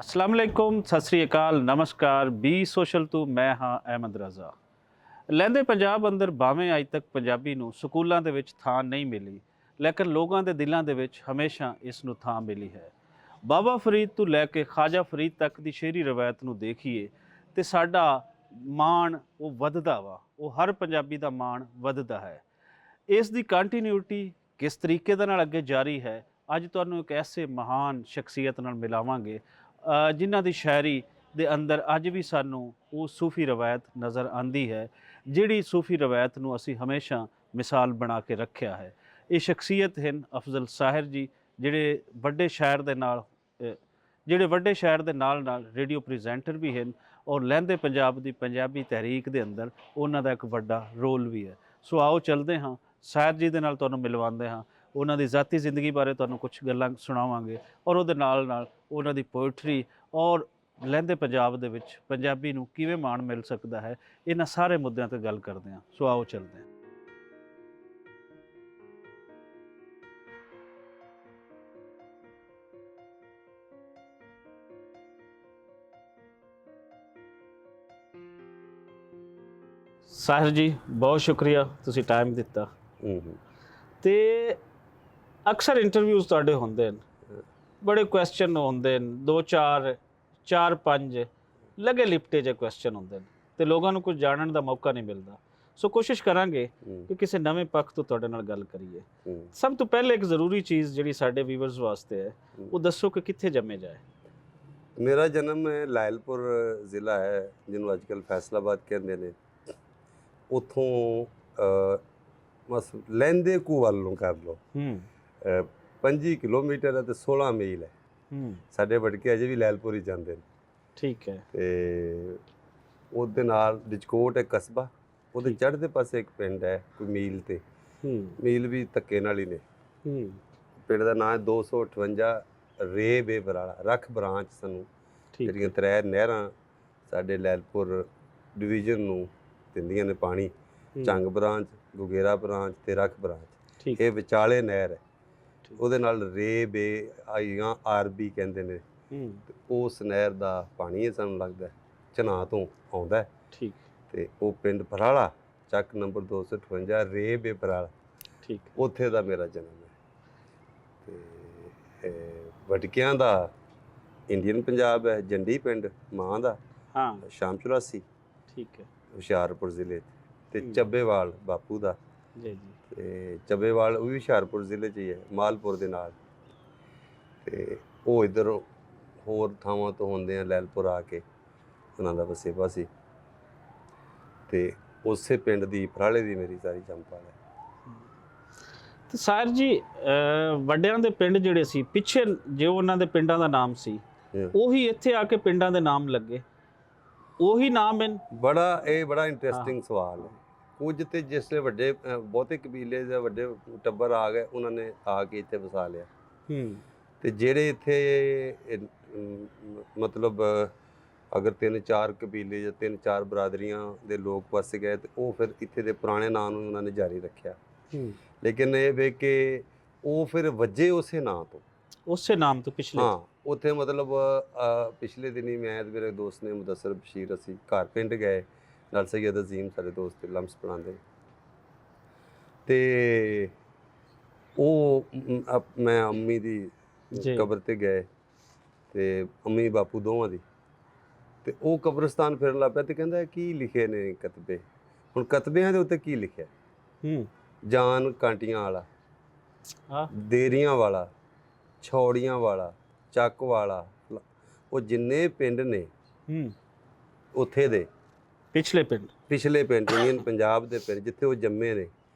अस्सलाम वालेकुम, सत श्री अकाल, नमस्कार। बी सोशल ਤੋਂ ਮੈਂ ਹਾਂ ਅਹਿਮਦ ਰਜ਼ਾ। ਲਹਿੰਦੇ ਪੰਜਾਬ ਅੰਦਰ ਭਾਵੇਂ ਅੱਜ ਤੱਕ ਪੰਜਾਬੀ ਨੂੰ ਸਕੂਲਾਂ ਦੇ ਵਿੱਚ ਥਾਂ ਨਹੀਂ ਮਿਲੀ, ਲੇਕਿਨ ਲੋਕਾਂ ਦੇ ਦਿਲਾਂ ਦੇ ਵਿੱਚ ਹਮੇਸ਼ਾ ਇਸ ਨੂੰ ਥਾਂ ਮਿਲੀ ਹੈ। ਬਾਬਾ ਫਰੀਦ ਤੋਂ ਲੈ ਕੇ ਖਾਜਾ ਫਰੀਦ ਤੱਕ ਦੀ ਸ਼ੇਰੀ ਰਵਾਇਤ ਨੂੰ ਦੇਖੀਏ ਤੇ ਸਾਡਾ ਮਾਣ ਉਹ ਵੱਧਦਾ ਵਾ, ਉਹ ਹਰ ਪੰਜਾਬੀ ਦਾ ਮਾਣ ਵੱਧਦਾ ਹੈ। ਇਸ ਦੀ ਕੰਟੀਨਿਊਟੀ ਕਿਸ ਤਰੀਕੇ ਦੇ ਨਾਲ ਅੱਗੇ ਜਾਰੀ ਹੈ, ਅੱਜ ਤੁਹਾਨੂੰ ਇੱਕ ਐਸੇ ਮਹਾਨ ਸ਼ਖਸੀਅਤ ਨਾਲ ਮਿਲਾਵਾਂਗੇ ਜਿਨ੍ਹਾਂ ਦੀ ਸ਼ਾਇਰੀ ਦੇ ਅੰਦਰ ਅੱਜ ਵੀ ਸਾਨੂੰ ਉਹ ਸੂਫੀ ਰਵਾਇਤ ਨਜ਼ਰ ਆਉਂਦੀ ਹੈ, ਜਿਹੜੀ ਸੂਫੀ ਰਵਾਇਤ ਨੂੰ ਅਸੀਂ ਹਮੇਸ਼ਾ ਮਿਸਾਲ ਬਣਾ ਕੇ ਰੱਖਿਆ ਹੈ। ਇਹ ਸ਼ਖਸੀਅਤ ਹਨ ਅਫਜ਼ਲ ਸਾਹਿਰ ਜੀ, ਜਿਹੜੇ ਵੱਡੇ ਸ਼ਾਇਰ ਦੇ ਨਾਲ ਰੇਡੀਓ ਪ੍ਰੈਜ਼ੈਂਟਰ ਵੀ ਹਨ ਔਰ ਲਹਿੰਦੇ ਪੰਜਾਬ ਦੀ ਪੰਜਾਬੀ ਤਹਿਰੀਕ ਦੇ ਅੰਦਰ ਉਹਨਾਂ ਦਾ ਇੱਕ ਵੱਡਾ ਰੋਲ ਵੀ ਹੈ। ਸੋ ਆਓ ਚੱਲਦੇ ਹਾਂ, ਸਾਹਿਰ ਜੀ ਦੇ ਨਾਲ ਤੁਹਾਨੂੰ ਮਿਲਵਾਉਂਦੇ ਹਾਂ, ਉਹਨਾਂ ਦੀ ਜ਼ਾਤੀ ਜ਼ਿੰਦਗੀ ਬਾਰੇ ਤੁਹਾਨੂੰ ਕੁਝ ਗੱਲਾਂ ਸੁਣਾਵਾਂਗੇ ਔਰ ਉਹਦੇ ਨਾਲ ਉਹਨਾਂ ਦੀ ਪੋਇਟਰੀ ਔਰ ਲਹਿੰਦੇ ਪੰਜਾਬ ਦੇ ਵਿੱਚ ਪੰਜਾਬੀ ਨੂੰ ਕਿਵੇਂ ਮਾਣ ਮਿਲ ਸਕਦਾ ਹੈ, ਇਹਨਾਂ ਸਾਰੇ ਮੁੱਦਿਆਂ 'ਤੇ ਗੱਲ ਕਰਦੇ ਹਾਂ। ਸੋ ਆਓ ਚੱਲਦੇ ਹਾਂ। ਸਾਹਿਰ ਜੀ, ਬਹੁਤ ਸ਼ੁਕਰੀਆ ਤੁਸੀਂ ਟਾਈਮ ਦਿੱਤਾ। ਤੇ ਅਕਸਰ ਇੰਟਰਵਿਊਜ਼ ਤੁਹਾਡੇ ਹੁੰਦੇ ਨੇ, ਬੜੇ ਕੁਐਸਚਨ ਹੁੰਦੇ ਨੇ, 2-4 4-5 ਲੱਗੇ ਲਿਪਟੇ ਜਿਹੇ ਕੁਐਸਚਨ ਹੁੰਦੇ ਨੇ ਤੇ ਲੋਕਾਂ ਨੂੰ ਕੁਝ ਜਾਣਨ ਦਾ ਮੌਕਾ ਨਹੀਂ ਮਿਲਦਾ। ਸੋ ਕੋਸ਼ਿਸ਼ ਕਰਾਂਗੇ ਕਿ ਕਿਸੇ ਨਵੇਂ ਪੱਖ ਤੋਂ ਤੁਹਾਡੇ ਨਾਲ ਗੱਲ ਕਰੀਏ। ਸਭ ਤੋਂ ਪਹਿਲੇ ਇੱਕ ਜ਼ਰੂਰੀ ਚੀਜ਼ ਜਿਹੜੀ ਸਾਡੇ ਵੀਵਰਸ ਵਾਸਤੇ ਹੈ, ਉਹ ਦੱਸੋ ਕਿ ਕਿੱਥੇ ਜੰਮੇ ਜਾਏ। ਮੇਰਾ ਜਨਮ ਲਾਇਲਪੁਰ ਜ਼ਿਲ੍ਹਾ ਹੈ, ਜਿਹਨੂੰ ਅੱਜ ਕੱਲ੍ਹ ਫੈਸਲਾਬਾਦ ਕਹਿੰਦੇ ਨੇ। ਉੱਥੋਂ ਬਸ ਲਹਿੰਦੇ ਕੂ ਵੱਲ ਨੂੰ ਕਰ ਲਓ, 25 ਕਿਲੋਮੀਟਰ ਹੈ ਤੇ 16 ਮੀਲ ਹੈ। ਸਾਡੇ ਵੜਕੇ ਅਜੇ ਵੀ ਲਾਇਲਪੁਰ ਹੀ ਜਾਂਦੇ ਨੇ। ਠੀਕ ਹੈ। ਤੇ ਉਹਦੇ ਨਾਲ ਰਿਜਕੋਟ ਹੈ ਕਸਬਾ, ਉਹਦੇ ਚੜ੍ਹਦੇ ਪਾਸੇ ਇੱਕ ਪਿੰਡ ਹੈ ਕੋਈ ਮੀਲ ਤੇ, ਮੀਲ ਵੀ ਧੱਕੇ ਨਾਲ ਹੀ ਨੇ। ਪਿੰਡ ਦਾ ਨਾਂ ਹੈ 258 ਰੇ ਬੇ ਬਰਾੜਾ, ਰੱਖ ਬ੍ਰਾਂਚ। ਸਾਨੂੰ ਜਿਹੜੀਆਂ 3 ਨਹਿਰਾਂ ਸਾਡੇ ਲਾਇਲਪੁਰ ਡਿਵੀਜ਼ਨ ਨੂੰ ਦਿੰਦੀਆਂ ਨੇ ਪਾਣੀ, ਝੰਗ ਬ੍ਰਾਂਚ, ਗੁਗੇਰਾ ਬ੍ਰਾਂਚ ਤੇ ਰੱਖ ਬ੍ਰਾਂਚ। ਇਹ ਵਿਚਾਲੇ ਨਹਿਰ ਹੈ, ਉਹਦੇ ਨਾਲ ਰੇ ਬੇ ਆਈਆਂ ਆਰਬੀ ਕਹਿੰਦੇ ਨੇ। ਉਸ ਨਹਿਰ ਦਾ ਪਾਣੀ ਹੈ, ਸਾਨੂੰ ਲੱਗਦਾ ਚਨਾਹ ਤੋਂ ਆਉਂਦਾ। ਠੀਕ। ਤੇ ਉਹ ਪਿੰਡ ਬਰਾੜਾ, ਚੱਕ ਨੰਬਰ 258 ਰੇ ਬੇ ਬਰਾੜਾ। ਠੀਕ। ਉੱਥੇ ਦਾ ਮੇਰਾ ਜਨਮ ਹੈ। ਤੇ ਵਟਕਿਆਂ ਦਾ ਇੰਡੀਅਨ ਪੰਜਾਬ ਹੈ, ਜੰਡੀ ਪਿੰਡ ਮਾਂ ਦਾ, ਸ਼ਾਮ 84। ਠੀਕ ਹੈ। ਹੁਸ਼ਿਆਰਪੁਰ ਜ਼ਿਲ੍ਹੇ ਤੇ ਚੱਬੇਵਾਲ ਬਾਪੂ ਦਾ। ਜੀ ਜੀ। ਤੇ ਚੱਬੇਵਾਲ ਉਹ ਵੀ ਹੁਸ਼ਿਆਰਪੁਰ ਜ਼ਿਲ੍ਹੇ 'ਚ ਹੀ ਹੈ, ਮਾਲਪੁਰ ਦੇ ਨਾਲ। ਤੇ ਉਹ ਇੱਧਰ ਹੋਰ ਥਾਵਾਂ ਤੋਂ ਹੁੰਦੇ ਆ, ਲਾਇਲਪੁਰ ਆ ਕੇ ਉਹਨਾਂ ਦਾ ਵਸੇਬਾ ਸੀ। ਤੇ ਉਸੇ ਪਿੰਡ ਦੀ ਪਰਾਲੇ ਦੀ ਮੇਰੀ ਸਾਰੀ ਚੰਪਾਲ ਹੈ। ਤੇ ਸਾਹਿਰ ਜੀ, ਵੱਡਿਆਂ ਦੇ ਪਿੰਡ ਜਿਹੜੇ ਸੀ ਪਿੱਛੇ, ਜੋ ਉਹਨਾਂ ਦੇ ਪਿੰਡਾਂ ਦਾ ਨਾਮ ਸੀ, ਉਹੀ ਇੱਥੇ ਆ ਕੇ ਪਿੰਡਾਂ ਦੇ ਨਾਮ ਲੱਗੇ, ਉਹੀ ਨਾਮ ਹਨ? ਇਹ ਬੜਾ ਇੰਟਰਸਟਿੰਗ ਸਵਾਲ ਹੈ। ਕੁਝ ਤੇ ਜਿਸਲੇ ਵੱਡੇ ਬਹੁਤੇ ਕਬੀਲੇ ਦੇ ਵੱਡੇ ਟੱਬਰ ਆ ਗਏ, ਉਹਨਾਂ ਨੇ ਆ ਕੇ ਇੱਥੇ ਵਸਾ ਲਿਆ। ਤੇ ਜਿਹੜੇ ਇੱਥੇ ਮਤਲਬ ਅਗਰ 3-4 ਕਬੀਲੇ ਜਾਂ 3-4 ਬਰਾਦਰੀਆਂ ਦੇ ਲੋਕ ਵਸ ਗਏ, ਤੇ ਉਹ ਫਿਰ ਇੱਥੇ ਦੇ ਪੁਰਾਣੇ ਨਾਂ ਨੂੰ ਉਹਨਾਂ ਨੇ ਜਾਰੀ ਰੱਖਿਆ। ਲੇਕਿਨ ਇਹ ਵੇ ਕਿ ਉਹ ਫਿਰ ਵੱਜੇ ਉਸੇ ਨਾਂ ਤੋਂ, ਉਸੇ ਨਾਮ ਤੋਂ ਪਿਛਲੇ। ਉੱਥੇ ਮਤਲਬ ਪਿਛਲੇ ਦਿਨੀ ਮੈਂ ਤੇ ਮੇਰੇ ਦੋਸਤ ਨੇ ਮੁਦੱਸਰ ਬਸ਼ੀਰ, ਅਸੀਂ ਘਰ ਪਿੰਡ ਗਏ ਨਾਲ, ਸੈਯਦ ਅਜ਼ੀਮ ਸਾਡੇ ਦੋਸਤ ਲਮਸ ਪੜ੍ਹਾਉਂਦੇ। ਤੇ ਉਹ ਮੈਂ ਅੰਮੀ ਦੀ ਕਬਰ ਤੇ ਗਏ, ਤੇ ਅੰਮੀ ਬਾਪੂ ਦੋਵਾਂ ਦੀ। ਤੇ ਉਹ ਕਬਰਸਤਾਨ ਫਿਰਨ ਲੱਗ ਪਿਆ ਤੇ ਕਹਿੰਦਾ ਕੀ ਲਿਖੇ ਨੇ ਕਤਬੇ। ਹੁਣ ਕਤਬਿਆਂ ਦੇ ਉੱਤੇ ਕੀ ਲਿਖਿਆ? ਜਾਨ ਕਾਂਟੀਆਂ ਵਾਲਾ, ਦੇਰੀਆਂ ਵਾਲਾ, ਛੌੜੀਆਂ ਵਾਲਾ, ਚੱਕ ਵਾਲਾ, ਉਹ ਜਿੰਨੇ ਪਿੰਡ ਨੇ ਉੱਥੇ ਦੇ ਪਿਛਲੇ ਪਿੰਡ ਇੰਡੀਅਨ ਪੰਜਾਬ ਦੇ ਪਿੰਡ ਜਿੱਥੇ ਉਹ ਜੰਮੇ ਨੇ,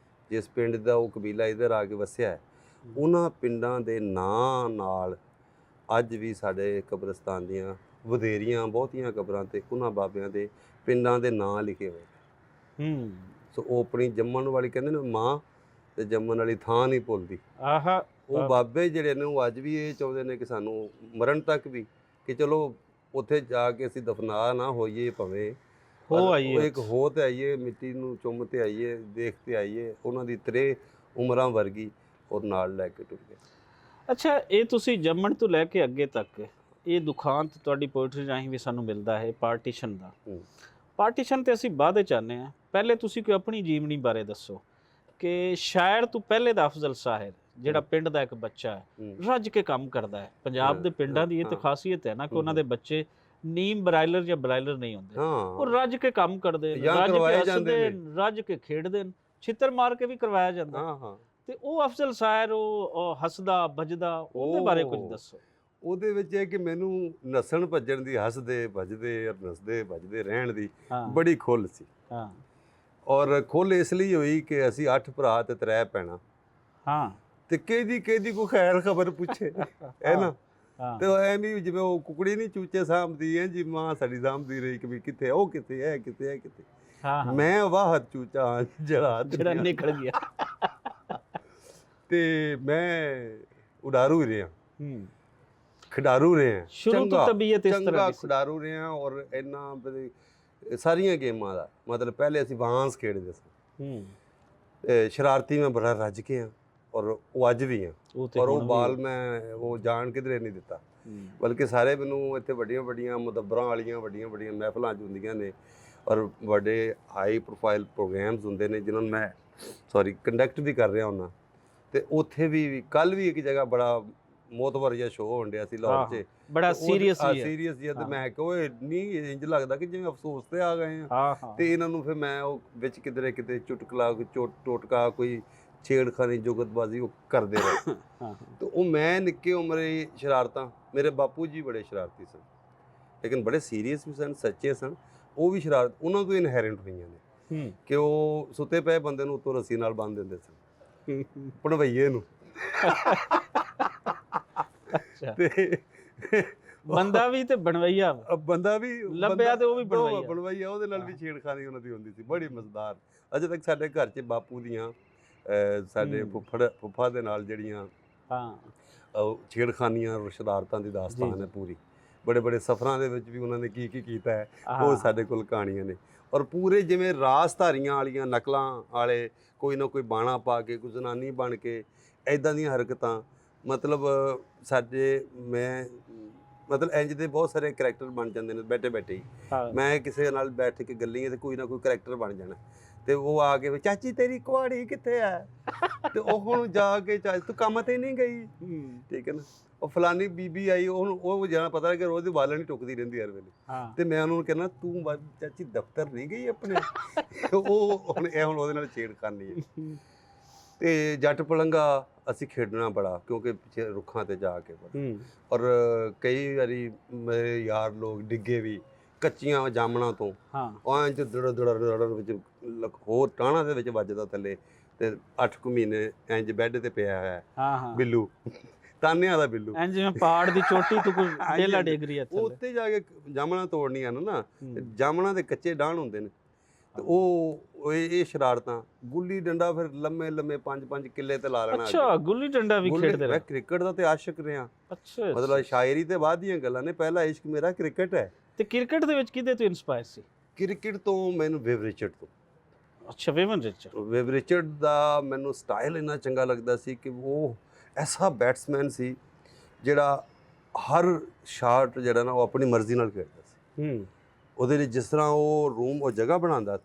ਜਿਸ ਪਿੰਡ ਦਾ ਉਹ ਕਬੀਲਾ ਇੱਧਰ ਆ ਕੇ ਵਸਿਆ ਹੈ, ਉਹਨਾਂ ਪਿੰਡਾਂ ਦੇ ਨਾਂ ਨਾਲ ਅੱਜ ਵੀ ਸਾਡੇ ਕਬਰਸਤਾਨ ਦੀਆਂ ਵਧੇਰੀਆਂ ਬਹੁਤੀਆਂ ਕਬਰਾਂ 'ਤੇ ਉਹਨਾਂ ਬਾਬਿਆਂ ਦੇ ਪਿੰਡਾਂ ਦੇ ਨਾਂ ਲਿਖੇ ਹੋਏ। ਸੋ ਉਹ ਆਪਣੀ ਜੰਮਣ ਵਾਲੀ, ਕਹਿੰਦੇ ਨੇ ਮਾਂ ਤੇ ਜੰਮਣ ਵਾਲੀ ਥਾਂ ਨਹੀਂ ਭੁੱਲਦੀ। ਉਹ ਬਾਬੇ ਜਿਹੜੇ ਨੇ ਉਹ ਅੱਜ ਵੀ ਇਹ ਚਾਹੁੰਦੇ ਨੇ ਕਿ ਸਾਨੂੰ ਮਰਨ ਤੱਕ ਵੀ, ਕਿ ਚਲੋ ਉੱਥੇ ਜਾ ਕੇ ਅਸੀਂ ਦਫਨਾ ਨਾ ਹੋਈਏ, ਭਾਵੇਂ ਇੱਕ ਹੋ ਤੇ ਆਈਏ, ਮਿੱਟੀ ਨੂੰ ਚੁੰਮ ਤੇ ਆਈਏ, ਦੇਖ ਤੇ ਆਈਏ, ਉਹਨਾਂ ਦੀ ਤਰੇ ਉਮਰਾਂ ਵਰਗੀ ਔਰ ਨਾਲ ਲੈ ਕੇ ਟੁਰ ਗਏ। ਅੱਛਾ, ਇਹ ਤੁਸੀਂ ਜੰਮਣ ਤੋਂ ਲੈ ਕੇ ਅੱਗੇ ਤੱਕ ਇਹ ਦੁਖਾਂਤ ਤੁਹਾਡੀ ਪੋਇਟਰੀ ਰਾਹੀਂ ਵੀ ਸਾਨੂੰ ਮਿਲਦਾ ਹੈ ਪਾਰਟੀਸ਼ਨ ਦਾ। ਹੂੰ। ਪਾਰਟੀਸ਼ਨ ਤੇ ਅਸੀਂ ਬਾਅਦ ਵਿੱਚ ਆਉਂਦੇ ਹਾਂ, ਪਹਿਲੇ ਤੁਸੀਂ ਕੋਈ ਆਪਣੀ ਜੀਵਨੀ ਬਾਰੇ ਦੱਸੋ ਕਿ ਸ਼ਾਇਰ ਤੋਂ ਪਹਿਲੇ ਦਾ ਅਫਜ਼ਲ ਸ਼ਾਇਰ ਜਿਹੜਾ ਪਿੰਡ ਦਾ ਇੱਕ ਬੱਚਾ ਹੈ, ਰੱਜ ਕੇ ਕੰਮ ਕਰਦਾ ਹੈ। ਪੰਜਾਬ ਦੇ ਪਿੰਡਾਂ ਦੀ ਇਹ ਤਾਂ ਖਾਸੀਅਤ ਹੈ ਨਾ ਕਿ ਉਹਨਾਂ ਦੇ ਬੱਚੇ ਨੀਮ ਬਰਾਇਲਰ ਜਾਂ ਬਰਾਇਲਰ ਨਹੀਂ ਹੁੰਦੇ, ਉਹ ਰੱਜ ਕੇ ਕੰਮ ਕਰਦੇ ਨੇ, ਰੱਜ ਕੇ ਹੱਸਦੇ, ਰੱਜ ਕੇ ਖੇਡਦੇ ਨੇ, ਛਿੱਤਰ ਮਾਰ ਕੇ ਵੀ ਕਰਵਾਇਆ ਜਾਂਦਾ। ਤੇ ਉਹ ਅਫਜ਼ਲ ਸ਼ਾਇਰ, ਉਹ ਹੱਸਦਾ ਵੱਜਦਾ, ਉਹਦੇ ਬਾਰੇ ਕੁਝ ਦੱਸੋ। ਉਹਦੇ ਵਿੱਚ ਇਹ ਕਿ ਮੈਨੂੰ ਨੱਸਣ ਭੱਜਣ ਦੀ, ਹੱਸਦੇ ਭੱਜਦੇ ਨੱਸਦੇ ਭੱਜਦੇ ਰਹਿਣ ਦੀ ਬੜੀ ਖੁੱਲ੍ਹ ਸੀ। ਔਰ ਖੁੱਲ੍ਹ ਇਸ ਲਈ ਹੋਈ ਕਿ ਅਸੀਂ 8 ਭਰਾ ਤੇ 3 ਭੈਣਾਂ, ਤੇ ਕਿਹਦੀ ਕੋਈ ਖੈਰ ਖਬਰ ਪੁੱਛੇ ਹੈ ਨਾ। ਤੇ ਐ ਨਹੀਂ ਜਿਵੇਂ ਉਹ ਕੁਕੜੀ ਨਹੀਂ ਚੂਚੇ ਸਾਂਭਦੀ ਹੈ ਜੀ, ਮਾਂ ਸਾਡੀ ਸਾਂਭਦੀ ਰਹੀ ਕਿ ਵੀ ਕਿੱਥੇ ਉਹ, ਕਿੱਥੇ ਹੈ, ਕਿੱਥੇ ਹੈ, ਕਿੱਥੇ। ਮੈਂ ਵਾਹਤ ਚੂਚਾ ਹਾਂ ਜਿਹੜਾ ਨਿਕਲ ਗਿਆ। ਤੇ ਮੈਂ ਉਡਾਰੂ ਹੀ ਰਿਹਾ, ਖਿਡਾਰੂ ਰਿਹਾ, ਸ਼ੁਰੂ ਤੋਂ ਤਬੀਅਤ ਇਸ ਤਰ੍ਹਾਂ ਦੀ ਖਿਡਾਰੂ ਰਿਹਾ। ਔਰ ਇੰਨਾ ਸਾਰੀਆਂ ਗੇਮਾਂ ਦਾ ਮਤਲਬ, ਪਹਿਲੇ ਅਸੀਂ ਬਾਂਸ ਖੇਡਦੇ ਸੀ, ਸ਼ਰਾਰਤੀ ਮੈਂ ਬੜਾ ਰੱਜ ਕੇ ਹਾਂ, ਔਰ ਉਹ ਅੱਜ ਵੀ ਹਾਂ। ਔਰ ਉਹ ਬਾਲ ਮੈਂ ਉਹ ਜਾਣ ਕਿਧਰੇ ਨਹੀਂ ਦਿੱਤਾ, ਬਲਕਿ ਸਾਰੇ ਮੈਨੂੰ ਇੱਥੇ ਵੱਡੀਆਂ ਵੱਡੀਆਂ ਮੁਦੱਬਰਾਂ ਵਾਲੀਆਂ ਵੱਡੀਆਂ ਵੱਡੀਆਂ ਮਹਿਫਲਾਂ 'ਚ ਹੁੰਦੀਆਂ ਨੇ, ਔਰ ਵੱਡੇ ਹਾਈ ਪ੍ਰੋਫਾਈਲ ਪ੍ਰੋਗਰਾਮਸ ਹੁੰਦੇ ਨੇ ਜਿਨ੍ਹਾਂ ਨੂੰ ਮੈਂ ਕੰਡਕਟ ਵੀ ਕਰ ਰਿਹਾ ਹੁੰਦਾ। ਤੇ ਉੱਥੇ ਵੀ ਕੱਲ ਵੀ ਇੱਕ ਜਗ੍ਹਾ ਬੜਾ ਮੋਤਬਰ ਜਿਹਾ ਸ਼ੋਅ ਹੋਣ ਡਿਆ ਸੀ ਲਾਹੌਰ 'ਚ, ਬੜਾ ਸੀਰੀਅਸ ਜਿਹਾ। ਤੇ ਮੈਂ ਕਿਹਾ ਓਏ ਨਹੀਂ, ਇੰਜ ਲੱਗਦਾ ਕਿ ਜਿਵੇਂ ਅਫਸੋਸ ਤੇ ਆ ਗਏ ਆ। ਤੇ ਇਹਨਾਂ ਨੂੰ ਫਿਰ ਮੈਂ ਉਹ ਵਿੱਚ ਕਿਧਰੇ ਕਿਤੇ ਚੁਟਕਲਾ, ਟੋਟਕਾ, ਕੋਈ ਛੇੜਖਾਨੀ, ਜੁਗਤਬਾਜ਼ੀ ਉਹ ਕਰਦੇ ਰਹੇ। ਤੇ ਉਹ ਮੈਂ ਨਿੱਕੇ ਉਮਰੇ ਸ਼ਰਾਰਤਾਂ, ਮੇਰੇ ਬਾਪੂ ਜੀ ਬੜੇ ਸ਼ਰਾਰਤੀ ਸਨ, ਲੇਕਿਨ ਬੜੇ ਸੀਰੀਅਸ ਵੀ ਸਨ, ਸੱਚੇ ਸਨ। ਉਹ ਵੀ ਸ਼ਰਾਰਤ ਉਹਨਾਂ ਤੋਂ ਇਨਹੈਰੈਂਟ ਹੋਈਆਂ ਨੇ ਕਿ ਉਹ ਸੁੱਤੇ ਪਏ ਬੰਦੇ ਨੂੰ ਉੱਤੋਂ ਰੱਸੀ ਨਾਲ ਬੰਨ੍ਹ ਦਿੰਦੇ ਸਨ, ਭਣਵਈਏ ਨੂੰ। ਤੇ ਬੰਦਾ ਵੀ ਤੇ ਬਣਵਈਆ, ਬੰਦਾ ਵੀ ਲੱਭਿਆ ਤੇ ਉਹ ਵੀ ਬਣਵਈਆ, ਉਹਦੇ ਨਾਲ ਵੀ ਛੇੜਖਾਨੀ ਉਹਨਾਂ ਦੀ ਹੁੰਦੀ ਸੀ, ਬੜੀ ਮਜ਼ੇਦਾਰ। ਅਜੇ ਤੱਕ ਸਾਡੇ ਘਰ 'ਚ ਬਾਪੂ ਦੀਆਂ, ਸਾਡੇ ਫੁੱਫਾ ਦੇ ਨਾਲ ਜਿਹੜੀਆਂ ਛੇੜਖਾਨੀਆਂ, ਸ਼ਰਾਰਤਾਂ ਦੀ ਦਾਸਤਾਨ ਹੈ ਪੂਰੀ। ਬੜੇ ਬੜੇ ਸਫ਼ਰਾਂ ਦੇ ਵਿੱਚ ਵੀ ਉਹਨਾਂ ਨੇ ਕੀ ਕੀ ਕੀਤਾ ਹੈ, ਉਹ ਸਾਡੇ ਕੋਲ ਕਹਾਣੀਆਂ ਨੇ। ਔਰ ਪੂਰੇ ਜਿਵੇਂ ਰਾਸਧਾਰੀਆਂ ਵਾਲੀਆਂ, ਨਕਲਾਂ ਵਾਲੇ, ਕੋਈ ਨਾ ਕੋਈ ਬਾਣਾ ਪਾ ਕੇ, ਕੋਈ ਜ਼ਨਾਨੀ ਬਣ ਕੇ, ਇੱਦਾਂ ਦੀਆਂ ਹਰਕਤਾਂ। ਮਤਲਬ ਸਾਡੇ ਮਤਲਬ ਇੰਜ ਦੇ ਬਹੁਤ ਸਾਰੇ ਕਰੈਕਟਰ ਬਣ ਜਾਂਦੇ ਨੇ ਬੈਠੇ ਬੈਠੇ ਹੀ। ਮੈਂ ਕਿਸੇ ਨਾਲ ਬੈਠ ਕੇ ਗੱਲੀਆਂ ਤੇ ਕੋਈ ਨਾ ਕੋਈ ਕਰੈਕਟਰ ਬਣ ਜਾਣਾ, ਤੇ ਉਹ ਆ ਕੇ ਚਾਚੀ ਤੇਰੀ ਕੁਆੜੀ ਕਿੱਥੇ ਹੈ, ਤੇ ਉਹ ਹੁਣ ਜਾ ਕੇ ਤੂੰ ਕੰਮ ਤੇ ਨਹੀਂ ਗਈ, ਠੀਕ ਹੈ ਨਾ, ਉਹ ਫਲਾਨੀ ਬੀਬੀ ਆਈ, ਉਹ ਜਾਣਾ ਪਤਾ ਹੈ ਕਿ ਰੋਜ਼ ਦੀ ਬਾਲਣ ਹੀ ਟੁੱਕਦੀ ਰਹਿੰਦੀ ਹਰ ਵੇਲੇ। ਤੇ ਮੈਂ ਉਹਨੂੰ ਕਹਿੰਦਾ ਤੂੰ ਚਾਚੀ ਦਫ਼ਤਰ ਨਹੀਂ ਗਈ ਆਪਣੇ। ਉਹ ਹੁਣ ਉਹਦੇ ਨਾਲ ਛੇੜਖਾਨੀ ਹੈ। ਤੇ ਜੱਟ ਪਲੰਗਾ ਅਸੀਂ ਖੇਡਣਾ ਬੜਾ, ਕਿਉਂਕਿ ਪਿੱਛੇ ਰੁੱਖਾਂ ਤੇ ਜਾ ਕੇ। ਔਰ ਕਈ ਵਾਰੀ ਮੇਰੇ ਯਾਰ ਲੋਕ ਡਿੱਗੇ ਵੀ ਕੱਚੀਆਂ ਜਾਮਣਾਂ ਤੋਂ, ਉਹ ਇੰਝ ਦੜ ਵਿੱਚ ਹੋਰ ਟਾਹਣਾ ਦੇ ਵਿੱਚ ਵੱਜਦਾ ਥੱਲੇ, ਤੇ 8 ਕੁ ਮਹੀਨੇ ਇੰਝ ਬੈੱਡ ਤੇ ਪਿਆ ਹੋਇਆ ਬਿੱਲੂ, ਤਾਨਿਆਂ ਦਾ ਬਿੱਲੂ, ਇੰਝ ਜਿਵੇਂ ਪਹਾੜ ਦੀ ਚੋਟੀ ਤੋਂ ਕੋਈ ਢੇਲਾ ਡਿੱਗ ਰਹੀ ਹੈ, ਉੱਤੇ ਜਾ ਕੇ ਜਾਮਣਾਂ ਤੋੜਨੀਆਂ ਨਾ। ਜਾਮਣਾਂ ਦੇ ਕੱਚੇ ਡਾਹਣ ਹੁੰਦੇ ਨੇ, ਤੇ ਉਹ ਇਹ ਸ਼ਰਾਰਤਾਂ। ਗੁੱਲੀ ਡੰਡਾ ਫਿਰ ਲੰਮੇ ਲੰਮੇ 5-5 ਕਿੱਲੇ ਤੇ ਲਾ ਲੈਣਾ। ਅੱਛਾ, ਗੁੱਲੀ ਡੰਡਾ ਵੀ ਖੇਡਦੇ ਰਹੇ। ਮੈਂ ਕ੍ਰਿਕਟ ਦਾ ਤੇ ਆਸ਼ਿਕ ਰਿਹਾ। ਅੱਛਾ, ਮਤਲਬ ਸ਼ਾਇਰੀ ਤੇ ਬਾਅਦ ਦੀਆਂ ਗੱਲਾਂ ਨੇ, ਪਹਿਲਾ ਇਸ਼ਕ ਮੇਰਾ ਕ੍ਰਿਕਟ ਹੈ। ਤੇ ਕ੍ਰਿਕਟ ਦੇ ਵਿੱਚ ਕਿਹਦੇ ਤੋਂ ਇਨਸਪਾਇਰ ਸੀ? ਕ੍ਰਿਕਟ ਤੋਂ ਮੈਨੂੰ ਵਿਵ ਰਿਚਰਡ ਤੋਂ। ਅੱਛਾ, ਵਿਵ ਰਿਚਰਡ ਦਾ ਮੈਨੂੰ ਸਟਾਈਲ ਇੰਨਾ ਚੰਗਾ ਲੱਗਦਾ ਸੀ ਕਿ ਉਹ ਐਸਾ ਬੈਟਸਮੈਨ ਸੀ ਜਿਹੜਾ ਹਰ ਸ਼ਾਟ ਜਿਹੜਾ ਨਾ ਉਹ ਆਪਣੀ ਮਰਜ਼ੀ ਨਾਲ ਖੇਡਦਾ ਸੀ। ਉਹਦੇ ਲਈ ਜਿਸ ਤਰ੍ਹਾਂ ਉਹ ਰੂਮ, ਉਹ ਜਗ੍ਹਾ ਬਣਾਉਂਦਾ,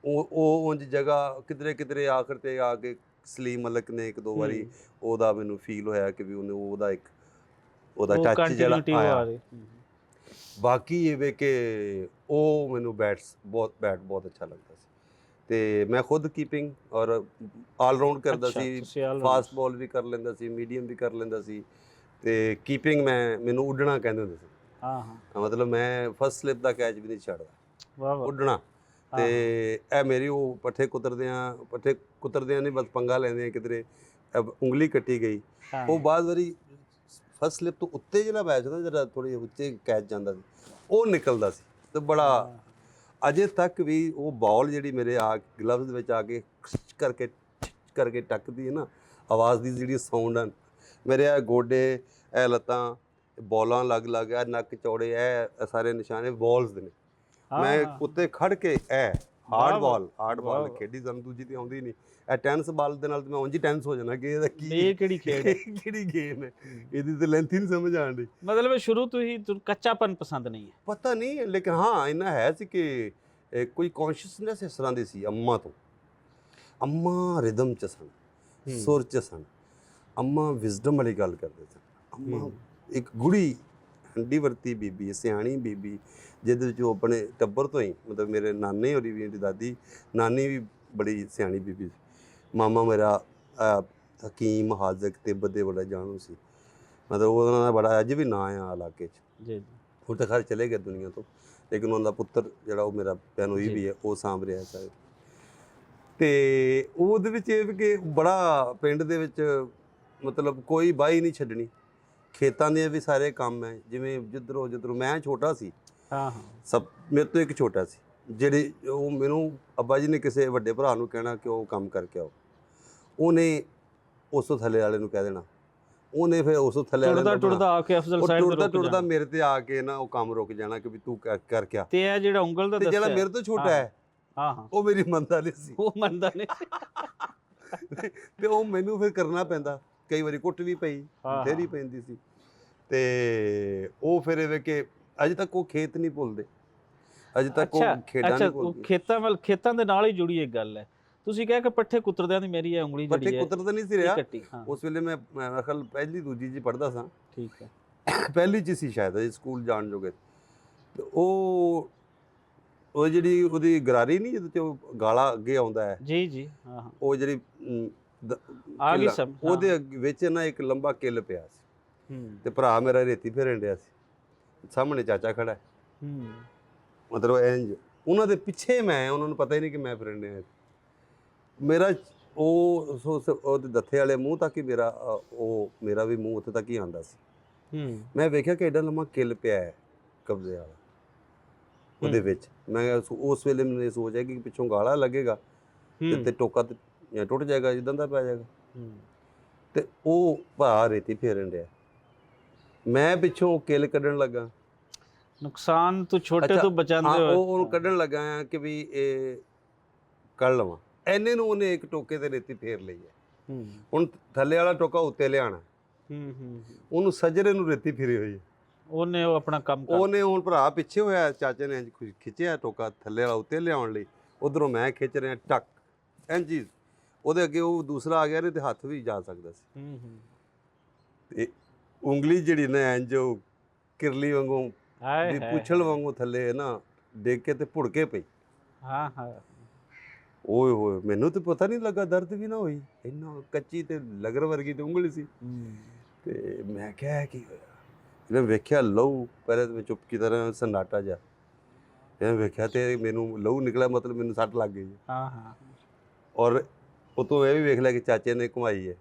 ਉਹ ਉਂਝ ਜਗ੍ਹਾ ਕਿਧਰੇ ਕਿਧਰੇ ਆਖਰ ਤੇ ਆ ਕੇ ਸਲੀਮ ਮਲਕ ਨੇ 1-2 ਵਾਰੀ ਉਹਦਾ ਮੈਨੂੰ ਫੀਲ ਹੋਇਆ ਕਿ ਵੀ ਉਹਦਾ ਟੱਚ ਜਿਹੜਾ ਆਇਆ। ਬਾਕੀ ਇਹ ਵੇ ਕਿ ਉਹ ਮੈਨੂੰ ਬੈਟ ਬਹੁਤ ਅੱਛਾ ਲੱਗਦਾ ਸੀ। ਤੇ ਮੈਂ ਖੁਦ ਕੀਪਿੰਗ ਔਰ ਆਲ ਰਾਊਂਡ ਕਰਦਾ ਸੀ, ਫਾਸਟ ਬਾਲ ਵੀ ਕਰ ਲੈਂਦਾ ਸੀ, ਮੀਡੀਅਮ ਵੀ ਕਰ ਲੈਂਦਾ ਸੀ। ਤੇ ਕੀਪਿੰਗ ਮੈਨੂੰ ਉੱਡਣਾ ਕਹਿੰਦੇ ਹੁੰਦੇ ਸੀ। ਮਤਲਬ ਮੈਂ ਫਸਟ ਸਲਿੱਪ ਦਾ ਕੈਚ ਵੀ ਨਹੀਂ ਛੱਡਦਾ, ਉੱਡਣਾ। ਤੇ ਇਹ ਮੇਰੀ ਉਹ ਪੱਠੇ ਕੁਤਰਦਿਆਂ ਨਹੀਂ, ਬਸ ਪੰਗਾ ਲੈਂਦੇ ਕਿਧਰੇ ਉਂਗਲੀ ਕੱਟੀ ਗਈ। ਉਹ ਬਾਅਦ ਵਾਰੀ ਫਸਟ ਸਲਿੱਪ ਤੋਂ ਉੱਤੇ ਜਿਹੜਾ ਮੈਚ ਹੁੰਦਾ, ਜਿਹੜਾ ਥੋੜ੍ਹੀ ਉੱਤੇ ਕੈਚ ਜਾਂਦਾ ਸੀ, ਉਹ ਨਿਕਲਦਾ ਸੀ। ਤੇ ਬੜਾ ਅਜੇ ਤੱਕ ਵੀ ਉਹ ਬਾਲ ਜਿਹੜੀ ਮੇਰੇ ਗਲਵਜ਼ ਦੇ ਵਿੱਚ ਆ ਕੇ ਕਰਕੇ ਟੱਕਦੀ ਹੈ ਨਾ, ਆਵਾਜ਼ ਦੀ ਜਿਹੜੀ ਸਾਊਂਡ ਆ, ਮੇਰੇ ਇਹ ਗੋਡੇ, ਇਹ ਲੱਤਾਂ, ਬੋਲਾਂ ਲੱਗ, ਇਹ ਨੱਕ ਚੌੜੇ, ਇਹ ਸਾਰੇ ਨਿਸ਼ਾਨੇ ਬਾਲਸ ਦੇ ਨੇ। ਮੈਂ ਉੱਤੇ ਖੜ ਕੇ ਹਾਰਡ ਬਾਲ ਵਾਹ। ਖੇਡੀ, ਸਾਨੂੰ ਦੂਜੀ ਤੇ ਆਉਂਦੀ ਨਹੀਂ। ਇਹ ਟੈਨਿਸ ਬਾਲ ਦੇ ਨਾਲ ਤੇ ਮੈਂ ਉਂਝ ਹੀ ਟੈਨਸ ਹੋ ਜਾਣਾ ਕਿ ਇਹਦਾ ਕੀ ਇਹ ਕਿਹੜੀ ਖੇਡ ਹੈ? ਕਿਹੜੀ ਗੇਮ ਹੈ, ਇਹਦੀ ਤੇ ਲੈਂਥ ਹੀ ਨਹੀਂ ਸਮਝ ਆਣ ਡਈ। ਮਤਲਬ ਸ਼ੁਰੂ ਤੋਂ ਹੀ ਕੱਚਾਪਨ ਪਸੰਦ ਨਹੀਂ ਹੈ। ਪਤਾ ਨਹੀਂ, ਲੇਕਿਨ ਹਾਂ ਇੰਨਾ ਹੈ ਸੀ ਕਿ ਕੋਈ ਕੌਨਸ਼ੀਅਸਨੈਸ ਇਸ ਤਰ੍ਹਾਂ ਦੀ ਸੀ ਅੰਮਾ ਤੋਂ। ਅੰਮਾ ਰਿਦਮ ਚ ਸਨ, ਸੁਰ ਚ ਸਨ। ਅੰਮਾ ਵਿਜ਼ਡਮ ਵਾਲੀ ਗੱਲ ਕਰਦੇ ਸਨ। ਅੰਮਾ ਇੱਕ ਗੁੜੀ ਹੰਡੀ ਵਰਤੀ ਬੀਬੀ, ਸਿਆਣੀ ਬੀਬੀ, ਜਿਹਦੇ ਵਿੱਚ ਉਹ ਆਪਣੇ ਟੱਬਰ ਤੋਂ ਹੀ, ਮਤਲਬ ਮੇਰੇ ਨਾਨੇ ਹੋਰੀ ਵੀ, ਮੇਰੀ ਦਾਦੀ ਨਾਨੀ ਵੀ ਬੜੀ ਸਿਆਣੀ ਬੀਬੀ ਸੀ। ਮਾਮਾ ਮੇਰਾ ਹਕੀਮ ਹਾਜ਼ਕ ਤਿੱਬਤ ਦੇ ਬੜਾ ਜਾਣੂ ਸੀ, ਮਤਲਬ ਉਹਨਾਂ ਦਾ ਬੜਾ ਅੱਜ ਵੀ ਨਾਂ ਆ ਇਲਾਕੇ 'ਚ। ਜੀ ਹੁਣ ਤਾਂ ਖੈਰ ਚਲੇ ਗਏ ਦੁਨੀਆ ਤੋਂ, ਲੇਕਿਨ ਉਹਨਾਂ ਦਾ ਪੁੱਤਰ ਜਿਹੜਾ ਉਹ ਮੇਰਾ ਪੈਨੋਈ ਵੀ ਹੈ, ਉਹ ਸਾਂਭ ਰਿਹਾ ਸ਼ਾਇਦ। ਅਤੇ ਉਹਦੇ ਵਿੱਚ ਇਹ ਵੀ ਕਿ ਬੜਾ ਪਿੰਡ ਦੇ ਵਿੱਚ ਮਤਲਬ ਕੋਈ ਬਾਈ ਨਹੀਂ ਛੱਡਣੀ, ਖੇਤਾਂ ਦੇ ਵੀ ਸਾਰੇ ਕੰਮ ਹੈ। ਜਿਵੇਂ ਜਿੱਧਰੋਂ ਮੈਂ ਛੋਟਾ ਸੀ, ਹਾਂ ਸਭ ਮੇਰੇ ਤੋਂ ਇੱਕ ਛੋਟਾ ਸੀ, ਜਿਹੜੇ ਉਹ ਮੈਨੂੰ ਅੱਬਾ ਜੀ ਨੇ ਕਿਸੇ ਵੱਡੇ ਭਰਾ ਨੂੰ ਕਹਿਣਾ ਕਿ ਉਹ ਕੰਮ ਕਰਕੇ ਆਓ, ਉਹਨੇ ਉਸ ਤੋਂ ਥੱਲੇ ਵਾਲੇ ਨੂੰ ਕਹਿ ਦੇਣਾ, ਉਹਨੇ ਫਿਰ ਉਸ ਤੋਂ ਥੱਲੇ ਵਾਲੇ ਟੁੱਟਦਾ ਆ ਕੇ ਅਫਜ਼ਲ ਸਾਹਿਬ ਟੁੱਟਦਾ ਮੇਰੇ ਤੇ ਆ ਕੇ ਨਾ ਉਹ ਕੰਮ ਰੁਕ ਜਾਣਾ ਕਿ ਵੀ ਤੂੰ ਕਰ ਕਿਆ। ਤੇ ਇਹ ਜਿਹੜਾ ਉਂਗਲ ਦਾ ਤੇ ਜਿਹੜਾ ਮੇਰੇ ਤੋਂ ਛੋਟਾ ਹੈ, ਹਾਂ ਉਹ ਮੇਰੀ ਮੰਨਦਾ ਨਹੀਂ ਸੀ, ਉਹ ਮੰਨਦਾ ਨਹੀਂ ਤੇ ਉਹ ਮੈਨੂੰ ਫਿਰ ਕਰਨਾ ਪੈਂਦਾ। ਕਈ ਵਾਰੀ ਕੁੱਟ ਵੀ ਪਈ, ਬਥੇਰੀ ਪੈਂਦੀ ਸੀ। ਤੇ ਉਹ ਫਿਰ ਇਹ ਕਿ ਅਜੇ ਤੱਕ ਉਹ ਖੇਤ ਨਹੀਂ ਭੁੱਲਦੇ, ਅਜੇ ਤੱਕ ਉਹ ਖੇਡਾਂ ਨਹੀਂ ਭੁੱਲਦੇ। ਖੇਤਾਂ ਦੇ ਨਾਲ ਹੀ ਜੁੜੀ ਇੱਕ ਗੱਲ ਹੈ। ਤੁਸੀਂ ਕਿਹਾ ਕਿ ਪੱਠੇ ਕੁੱਤਰਦਿਆਂ ਦੀ ਮੇਰੀ ਇਹ ਉਂਗਲੀ ਜਿਹੜੀ ਹੈ, ਪੱਠੇ ਕੁੱਤਰਦਾ ਨਹੀਂ ਸੀ ਰਿਹਾ ਹਾਂ। ਉਸ ਵੇਲੇ ਮੈਂ ਅਕਲ ਪਹਿਲੀ ਦੂਜੀ ਜੀ ਪੜ੍ਹਦਾ ਸਾਂ। ਠੀਕ ਹੈ, ਪਹਿਲੀ 'ਚ ਸੀ ਸ਼ਾਇਦ, ਅਜੇ ਸਕੂਲ ਜਾਣ ਜੋਗੇ। ਤੇ ਉਹ ਜਿਹੜੀ ਉਹਦੀ ਗਰਾਰੀ ਨਹੀਂ, ਜਿਹਦੇ 'ਚ ਉਹ ਗਾਲਾ ਅੱਗੇ ਆਉਂਦਾ ਹੈ, ਜੀ ਹਾਂ, ਉਹ ਜਿਹੜੀ ਆ ਗਈ ਸਭ, ਉਹਦੇ ਵਿੱਚ ਨਾ ਇੱਕ ਲੰਬਾ ਕਿੱਲ ਪਿਆ ਸੀ। ਤੇ ਭਰਾ ਮੇਰਾ ਰੇਤੀ ਫੇਰਨ ਡਿਆ ਸੀ, ਸਾਹਮਣੇ ਚਾਚਾ ਖੜਾ ਹੈ, ਮਤਲਬ ਇੰਝ ਉਹਨਾਂ ਦੇ ਪਿੱਛੇ ਮੈਂ, ਉਹਨਾਂ ਨੂੰ ਪਤਾ ਹੀ ਨਹੀਂ ਕਿ ਮੈਂ ਫਿਰਨ ਡਿਆ। ਮੇਰਾ ਉਹਦੇ ਦੱਥੇ ਵਾਲੇ ਮੂੰਹ ਤੱਕ ਹੀ ਮੇਰਾ ਵੀ ਮੂੰਹ ਉੱਥੇ ਤੱਕ ਹੀ ਆਉਂਦਾ ਸੀ। ਮੈਂ ਵੇਖਿਆ ਕਿ ਐਡਾ ਲੰਮਾ ਕਿੱਲ ਪਿਆ ਹੈ ਕਬਜ਼ੇ ਵਾਲਾ ਉਹਦੇ ਵਿੱਚ। ਮੈਂ ਉਸ ਵੇਲੇ ਮੈਨੂੰ ਇਹ ਸੋਚ ਹੈ ਕਿ ਪਿੱਛੋਂ ਗਾਲਾ ਲੱਗੇਗਾ ਤੇ ਟੋਕਾ ਤੇ ਟੁੱਟ ਜਾਏਗਾ, ਜਿੱਦਾਂ ਦਾ ਪੈ ਜਾਏਗਾ। ਤੇ ਉਹ ਭਰਾ ਰੇਤੀ ਫੇਰਨ ਡਿਆ, ਮੈਂ ਪਿੱਛੋਂ ਕਿੱਲ ਕੱਢਣ ਲੱਗਾ। ਨੁਕਸਾਨ ਤੋਂ ਛੋਟੇ ਤੋਂ ਬਚਾਉਂਦੇ ਹੋ, ਉਹਨੂੰ ਕੱਢਣ ਲੱਗਾ ਆ ਕਿ ਵੀ ਇਹ ਕੱਢ ਲਵਾਂ। ਐਨੇ ਨੂੰ ਉਹਨੇ ਇੱਕ ਟੋਕੇ ਤੇ ਰੇਤੀ ਫੇਰ ਲਈ ਹੈ। ਹੁਣ ਥੱਲੇ ਵਾਲਾ ਟੋਕਾ ਉੱਤੇ ਲਿਆਣਾ, ਉਹਨੂੰ ਸੱਜਰੇ ਨੂੰ ਰੇਤੀ ਫੇਰੀ ਹੋਈ ਹੈ। ਉਹਨੇ ਉਹ ਆਪਣਾ ਕੰਮ ਉਹਨੇ ਹੁਣ ਭਰਾ ਪਿੱਛੇ ਹੋਇਆ, ਚਾਚੇ ਨੇ ਖਿੱਚਿਆ ਟੋਕਾ ਥੱਲੇ ਵਾਲਾ ਉੱਤੇ ਲਿਆਉਣ ਲਈ, ਉਧਰੋਂ ਮੈਂ ਖਿੱਚ ਰਿਹਾ ਟੱਕ ਇੰਝ। ਉਹਦੇ ਅੱਗੇ ਉਹ ਦੂਸਰਾ ਆ ਗਿਆ ਨਹੀਂ ਤੇ ਹੱਥ ਵੀ ਜਾ ਸਕਦਾ ਸੀ। ਤੇ ਉਂਗਲੀ ਜਿਹੜੀ ਨਾ ਇੰਝ ਉਹ ਕਿਰਲੀ ਵਾਂਗੂ ਦੀ ਪੁੱਛਲ ਵਾਂਗੂ ਥੱਲੇ ਨਾ ਡਿੱਗ ਕੇ ਤੇ ਭੁੜ ਕੇ ਪਈ। ਓਏ ਹੋਏ, ਮੈਨੂੰ ਤੇ ਪਤਾ ਨਹੀਂ ਲੱਗਾ, ਦਰਦ ਵੀ ਨਾ ਹੋਈ, ਇੰਨਾ ਕੱਚੀ ਤੇ ਲਗਰ ਵਰਗੀ ਤੇ ਉਂਗਲੀ ਸੀ। ਤੇ ਮੈਂ ਕਿਹਾ ਕੀ ਹੋਇਆ, ਇਹਨੇ ਵੇਖਿਆ ਲਹੂ, ਪਹਿਲੇ ਤਾਂ ਚੁੱਪ ਕੀ ਤਰ੍ਹਾਂ ਸੰਨਾਟਾ ਜਿਹਾ, ਇਹਨੇ ਵੇਖਿਆ ਤੇ ਮੈਨੂੰ ਲਹੂ ਨਿਕਲਿਆ, ਮਤਲਬ ਮੈਨੂੰ ਸੱਟ ਲੱਗ ਗਈ। ਔਰ ਉਤੋਂ ਇਹ ਵੀ ਵੇਖ ਲਿਆ ਕਿ ਚਾਚੇ ਨੇ ਘੁਮਾਈ ਹੈ।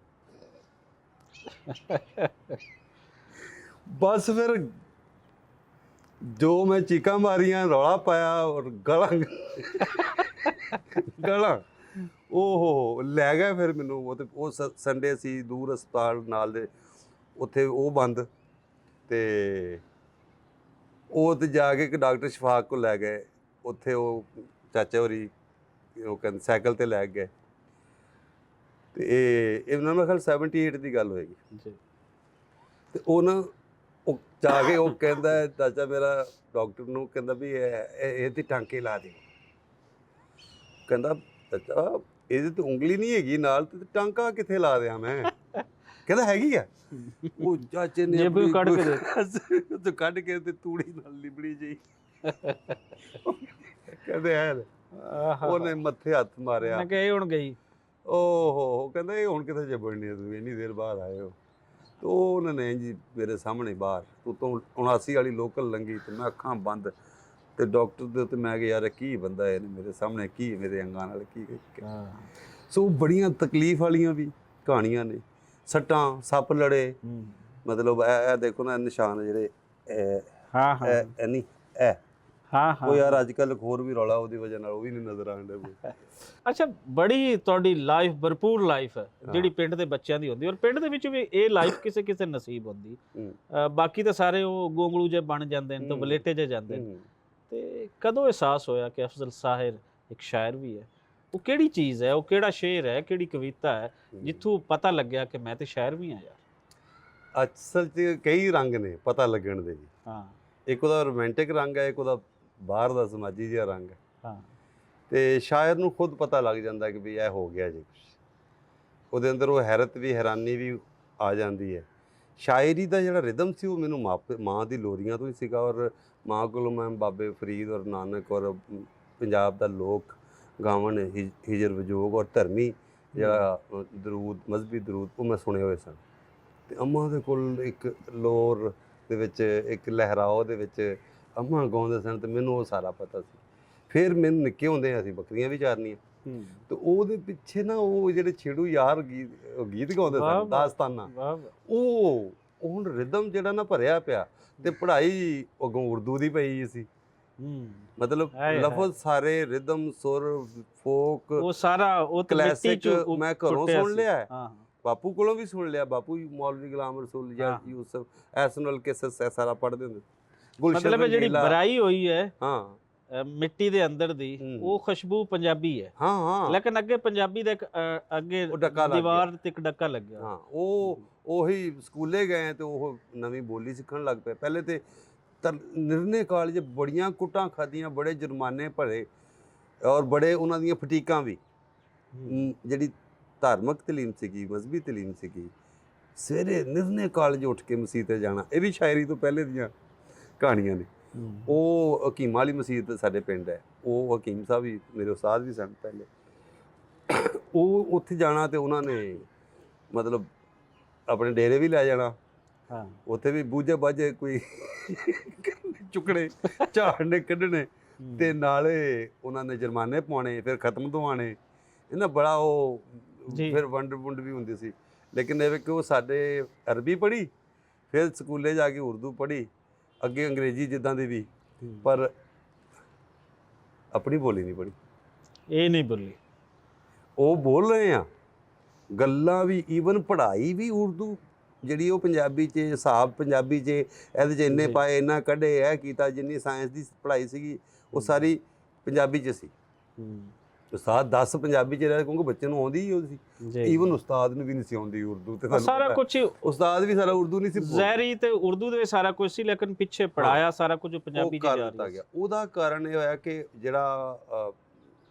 ਬਸ ਫਿਰ ਜੋ ਮੈਂ ਚੀਕਾਂ ਮਾਰੀਆਂ, ਰੌਲਾ ਪਾਇਆ, ਔਰ ਗਲਾ ਓਹੋ ਲੈ ਗਿਆ ਫਿਰ ਮੈਨੂੰ। ਉਹ ਸੰਡੇ ਸੀ, ਦੂਰ ਹਸਪਤਾਲ ਨਾਲ ਦੇ, ਉੱਥੇ ਉਹ ਬੰਦ। ਤੇ ਉਹ ਤੇ ਜਾ ਕੇ ਇੱਕ ਡਾਕਟਰ ਸ਼ਫਾਕ ਕੋਲ ਲੈ ਗਏ, ਉੱਥੇ ਉਹ ਚਾਚਾ ਹੋਰੀ ਉਹ ਕਹਿੰਦੇ ਸਾਈਕਲ ਤੇ ਲੈ ਗਏ। ਤੇ ਇਹ ਉਹਨਾਂ ਨਾਲ 78 ਦੀ ਗੱਲ ਹੋਏਗੀ। ਤੇ ਉਹ ਨਾ ਉਹ ਜਾ ਕੇ ਉਹ ਕਹਿੰਦਾ ਚਾਚਾ ਮੇਰਾ ਡਾਕਟਰ ਨੂੰ, ਕਹਿੰਦਾ ਵੀ ਇਹ ਤੇ ਟਾਂਕੇ ਲਾ ਦੇ। ਕਹਿੰਦਾ ਚਾਚਾ ਇਹਦੇ ਤੇ ਉਂਗਲੀ ਨਹੀਂ ਹੈਗੀ ਨਾਲ, ਤੇ ਟਾਂਕਾ ਕਿੱਥੇ ਲਾ ਦਿਆਂ ਮੈਂ? ਕਹਿੰਦਾ ਹੈਗੀ ਆ। ਉਹ ਚਾਚੇ ਨੇ ਕੱਢ ਕੇ ਤੇ ਤੂੜੀ ਨਾਲ ਲਿਬੜੀ ਜਿਹੀ ਕਹਿੰਦੇ ਹੈ, ਉਹਨੇ ਮੱਥੇ ਹੱਥ ਮਾਰਿਆ। ਮੈਂ ਕਿਹਾ ਇਹ ਹੁਣ ਗਈ। ਓਹੋ, ਕਹਿੰਦਾ ਇਹ ਹੁਣ ਕਿੱਥੇ ਜਬੜਨੀ, ਤੂੰ ਇੰਨੀ ਦੇਰ ਬਾਅਦ ਆਏ ਹੋ। ਤੇ ਉਹ ਉਹਨਾਂ ਨੇ ਜੀ ਮੇਰੇ ਸਾਹਮਣੇ ਬਾਹਰ ਉਤੋਂ 79 ਵਾਲੀ ਲੋਕਲ ਲੰਘੀ, ਤੇ ਮੈਂ ਅੱਖਾਂ ਬੰਦ ਤੇ ਡਾਕਟਰ ਦੇ ਉੱਤੇ ਮੈਂ ਕਿਹਾ ਯਾਰ ਕੀ ਬੰਦਾ ਇਹਨੇ ਮੇਰੇ ਸਾਹਮਣੇ, ਕੀ ਮੇਰੇ ਅੰਗਾਂ ਨਾਲ ਕੀ। ਸੋ ਬੜੀਆਂ ਤਕਲੀਫ ਵਾਲੀਆਂ ਵੀ ਕਹਾਣੀਆਂ ਨੇ, ਸੱਟਾਂ, ਸੱਪ ਲੜੇ, ਮਤਲਬ ਇਹ ਦੇਖੋ ਨਾ ਨਿਸ਼ਾਨ ਜਿਹੜੇ ਨਹੀਂ ਉਹ ਯਾਰ ਅੱਜ ਕੱਲ੍ਹ ਹੋਰ ਵੀ ਰੌਲਾ ਉਹਦੀ ਵਜ੍ਹਾ ਨਾਲ ਉਹ ਵੀ ਨਹੀਂ ਨਜ਼ਰ ਆਉਣ ਡਿਆ। ਅੱਛਾ, ਬੜੀ ਤੁਹਾਡੀ ਲਾਈਫ ਭਰਪੂਰ ਲਾਈਫ ਹੈ ਜਿਹੜੀ ਪਿੰਡ ਦੇ ਬੱਚਿਆਂ ਦੀ ਹੁੰਦੀ, ਔਰ ਪਿੰਡ ਦੇ ਵਿੱਚ ਵੀ ਇਹ ਲਾਈਫ ਕਿਸੇ ਕਿਸੇ ਨਸੀਬ ਹੁੰਦੀ। ਬਾਕੀ ਤਾਂ ਸਾਰੇ ਉਹ ਗੋਂਗਲੂ ਜੇ ਬਣ ਜਾਂਦੇ ਨੇ, ਤਾਂ ਵਲੇਟੇ ਜੇ ਜਾਂਦੇ ਨੇ। ਤੇ ਕਦੋਂ ਅਹਿਸਾਸ ਹੋਇਆ ਕਿ ਅਫਜ਼ਲ ਸਾਹਿਲ ਇੱਕ ਸ਼ਾਇਰ ਵੀ ਹੈ, ਉਹ ਕਿਹੜੀ ਚੀਜ਼ ਹੈ, ਉਹ ਕਿਹੜਾ ਸ਼ੇਰ ਹੈ, ਕਿਹੜੀ ਕਵਿਤਾ ਹੈ ਜਿੱਥੋਂ ਪਤਾ ਲੱਗਿਆ ਕਿ ਮੈਂ ਤੇ ਸ਼ਾਇਰ ਵੀ ਹਾਂ ਯਾਰ? ਅਸਲ 'ਚ ਕਈ ਰੰਗ ਨੇ ਪਤਾ ਲੱਗਣ ਦੇ ਜੀ। ਹਾਂ ਇੱਕ ਉਹਦਾ ਰੋਮਾਂਟਿਕ ਰੰਗ ਹੈ, ਇੱਕ ਉਹਦਾ ਬਾਹਰ ਦਾ ਸਮਾਜੀ ਜਿਹਾ ਰੰਗ ਹੈ। ਹਾਂ ਤੇ ਸ਼ਾਇਰ ਨੂੰ ਖੁਦ ਪਤਾ ਲੱਗ ਜਾਂਦਾ ਕਿ ਵੀ ਇਹ ਹੋ ਗਿਆ ਜੀ ਕੁਛ। ਉਹਦੇ ਅੰਦਰ ਉਹ ਹੈਰਤ ਵੀ ਹੈਰਾਨੀ ਵੀ ਆ ਜਾਂਦੀ ਹੈ। ਸ਼ਾਇਰੀ ਦਾ ਜਿਹੜਾ ਰਿਦਮ ਸੀ ਉਹ ਮੈਨੂੰ ਮਾਂ ਦੀ ਲੋਰੀਆਂ ਤੋਂ ਹੀ ਸੀਗਾ, ਔਰ ਮਾਂ ਕੋਲੋਂ ਮੈਂ ਬਾਬੇ ਫਰੀਦ ਔਰ ਨਾਨਕ ਔਰ ਪੰਜਾਬ ਦਾ ਲੋਕ ਗਾਵਨ ਹਿਜਰ ਵਿਜੋਗ ਔਰ ਧਰਮੀ ਜਿਹੜਾ ਦਰੂਦ, ਮਜ਼ਹਬੀ ਦਰੂਦ, ਉਹ ਮੈਂ ਸੁਣੇ ਹੋਏ ਸਨ। ਅਤੇ ਅੰਮਾ ਦੇ ਕੋਲ ਇੱਕ ਲੋਰ ਦੇ ਵਿੱਚ, ਇੱਕ ਲਹਿਰਾਓ ਦੇ ਵਿੱਚ ਅੰਮਾ ਗਾਉਂਦੇ ਸਨ ਅਤੇ ਮੈਨੂੰ ਉਹ ਸਾਰਾ ਪਤਾ ਸੀ। ਫਿਰ ਮੈਨੂੰ ਨਿੱਕੇ ਹੁੰਦੇ ਅਸੀਂ ਬੱਕਰੀਆਂ ਵੀ ਚਾਰਨੀਆਂ, ਤੇ ਉਹਦੇ ਪਿੱਛੇ ਨਾ ਉਹ ਜਿਹੜੇ ਛੇੜੂ ਯਾਰ ਗੀਤ ਗਾਉਂਦੇ ਸਨ, ਦਾਸਤਾਨਾ, ਉਹ ਹੁਣ ਰਿਦਮ ਜਿਹੜਾ ਨਾ ਭਰਿਆ ਪਿਆ। ਤੇ ਪੜ੍ਹਾਈ ਅੱਗੋਂ ਉਰਦੂ ਦੀ ਪਈ ਸੀ, ਮਤਲਬ ਲਫ਼ਜ਼ ਸਾਰੇ, ਰਿਦਮ, ਸੁਰ, ਫੋਕ, ਉਹ ਸਾਰਾ ਉਹ ਕਲਾਸਿਕ ਮੈਂ ਘਰੋਂ ਸੁਣ ਲਿਆ ਹੈ, ਬਾਪੂ ਕੋਲੋਂ ਵੀ ਸੁਣ ਲਿਆ। ਬਾਪੂ ਮੌਲਵੀ ਗੁਲਾਮ ਰਸੂਲ ਜਾਂ ਯੂਸਫ ਐਸਨਲ ਕਿਸਸ ਸਾਰਾ ਪੜ੍ਹਦੇ ਹੁੰਦੇ। ਮਤਲਬ ਜਿਹੜੀ ਬਰਾਈ ਹੋਈ ਹੈ ਹਾਂ ਮਿੱਟੀ ਦੇ ਅੰਦਰ ਦੀ, ਉਹ ਖੁਸ਼ਬੂ ਪੰਜਾਬੀ ਹੈ। ਹਾਂ ਹਾਂ, ਲੇਕਿਨ ਅੱਗੇ ਪੰਜਾਬੀ ਦਾ ਅੱਗੇ ਦੀਵਾਰ ਤੇ ਇੱਕ ਡੱਕਾ ਲੱਗਿਆ। ਹਾਂ, ਉਹ ਉਹੀ ਸਕੂਲੇ ਗਏ ਤੇ ਉਹ ਨਵੀਂ ਬੋਲੀ ਸਿੱਖਣ ਲੱਗ ਪਏ। ਪਹਿਲੇ ਤੇ ਨਿਰਨੇ ਕਾਲਜ ਬੜੀਆਂ ਕੁੱਟਾਂ ਖਾਧੀਆਂ, ਬੜੇ ਜੁਰਮਾਨੇ ਭਰੇ, ਔਰ ਬੜੇ ਉਹਨਾਂ ਦੀਆਂ ਫਟੀਕਾਂ ਵੀ। ਜਿਹੜੀ ਧਾਰਮਿਕ ਤਲੀਮ ਸੀਗੀ, ਮਜ਼ਹਬੀ ਤਲੀਮ ਸੀਗੀ, ਸਵੇਰੇ ਨਿਰਨੇ ਕਾਲਜ ਉੱਠ ਕੇ ਮਸੀਤ 'ਤੇ ਜਾਣਾ, ਇਹ ਵੀ ਸ਼ਾਇਰੀ ਤੋਂ ਪਹਿਲੇ ਦੀਆਂ ਕਹਾਣੀਆਂ ਨੇ। ਉਹ ਹਕੀਮਾਂ ਵਾਲੀ ਮਸੀਤ ਸਾਡੇ ਪਿੰਡ ਹੈ, ਉਹ ਹਕੀਮ ਸਾਹਿਬ ਵੀ ਮੇਰੇ ਉਸਤਾਦ ਵੀ ਸਨ ਪਹਿਲੇ। ਉਹ ਉੱਥੇ ਜਾਣਾ ਤੇ ਉਹਨਾਂ ਨੇ ਮਤਲਬ ਆਪਣੇ ਡੇਰੇ ਵੀ ਲੈ ਜਾਣਾ, ਉੱਥੇ ਵੀ ਬੂਝੇ ਬਾਝੇ ਕੋਈ ਚੁੱਕਣੇ, ਝਾੜਨੇ, ਕੱਢਣੇ, ਤੇ ਨਾਲੇ ਉਹਨਾਂ ਨੇ ਜੁਰਮਾਨੇ ਪਾਉਣੇ, ਫਿਰ ਖਤਮ ਦਵਾਉਣੇ। ਇਹਨਾਂ ਬੜਾ ਉਹ ਫਿਰ ਵੰਡ ਵੁੰਡ ਵੀ ਹੁੰਦੀ ਸੀ। ਲੇਕਿਨ ਇਹ ਕਿ ਉਹ ਸਾਡੇ ਅਰਬੀ ਪੜ੍ਹੀ, ਫਿਰ ਸਕੂਲੇ ਜਾ ਕੇ ਉਰਦੂ ਪੜ੍ਹੀ, ਅੱਗੇ ਅੰਗਰੇਜ਼ੀ ਜਿੱਦਾਂ ਦੀ ਵੀ, ਪਰ ਆਪਣੀ ਬੋਲੀ ਨਹੀਂ ਪੜ੍ਹੀ। ਇਹ ਨਹੀਂ ਬੋਲੀ, ਉਹ ਬੋਲ ਰਹੇ ਆ ਗੱਲਾਂ ਵੀ, ਈਵਨ ਪੜ੍ਹਾਈ ਵੀ ਉਰਦੂ ਜਿਹੜੀ ਉਹ ਪੰਜਾਬੀ 'ਚ, ਹਿਸਾਬ ਪੰਜਾਬੀ 'ਚ, ਇਹਦੇ 'ਚ ਇੰਨੇ ਪਾਏ, ਇੰਨਾ ਕੱਢੇ, ਇਹ ਕੀਤਾ। ਜਿੰਨੀ ਸਾਇੰਸ ਦੀ ਪੜ੍ਹਾਈ ਸੀਗੀ ਉਹ ਸਾਰੀ ਪੰਜਾਬੀ 'ਚ ਸੀ। ਉਸਤਾਦ 10 ਪੰਜਾਬੀ 'ਚ ਰਿਹਾ, ਕਿਉਂਕਿ ਬੱਚੇ ਨੂੰ ਆਉਂਦੀ ਹੀ ਉਹ ਸੀ। ਈਵਨ ਉਸਤਾਦ ਨੂੰ ਵੀ ਨਹੀਂ ਸੀ ਆਉਂਦੀ ਉਰਦੂ, ਤੇ ਸਾਰਾ ਕੁਝ ਉਸਤਾਦ ਵੀ ਸਾਰਾ ਉਰਦੂ ਨਹੀਂ ਸੀ, ਜ਼ਹਿਰੀ ਤੇ ਉਰਦੂ ਦੇ ਵਿੱਚ ਸਾਰਾ ਕੁਝ ਸੀ, ਲੇਕਿਨ ਪਿੱਛੇ ਪੜਾਇਆ ਸਾਰਾ ਕੁਝ ਪੰਜਾਬੀ 'ਚ ਜਾ ਰਿਹਾ ਗਿਆ। ਉਹਦਾ ਕਾਰਨ ਇਹ ਹੋਇਆ ਕਿ ਜਿਹੜਾ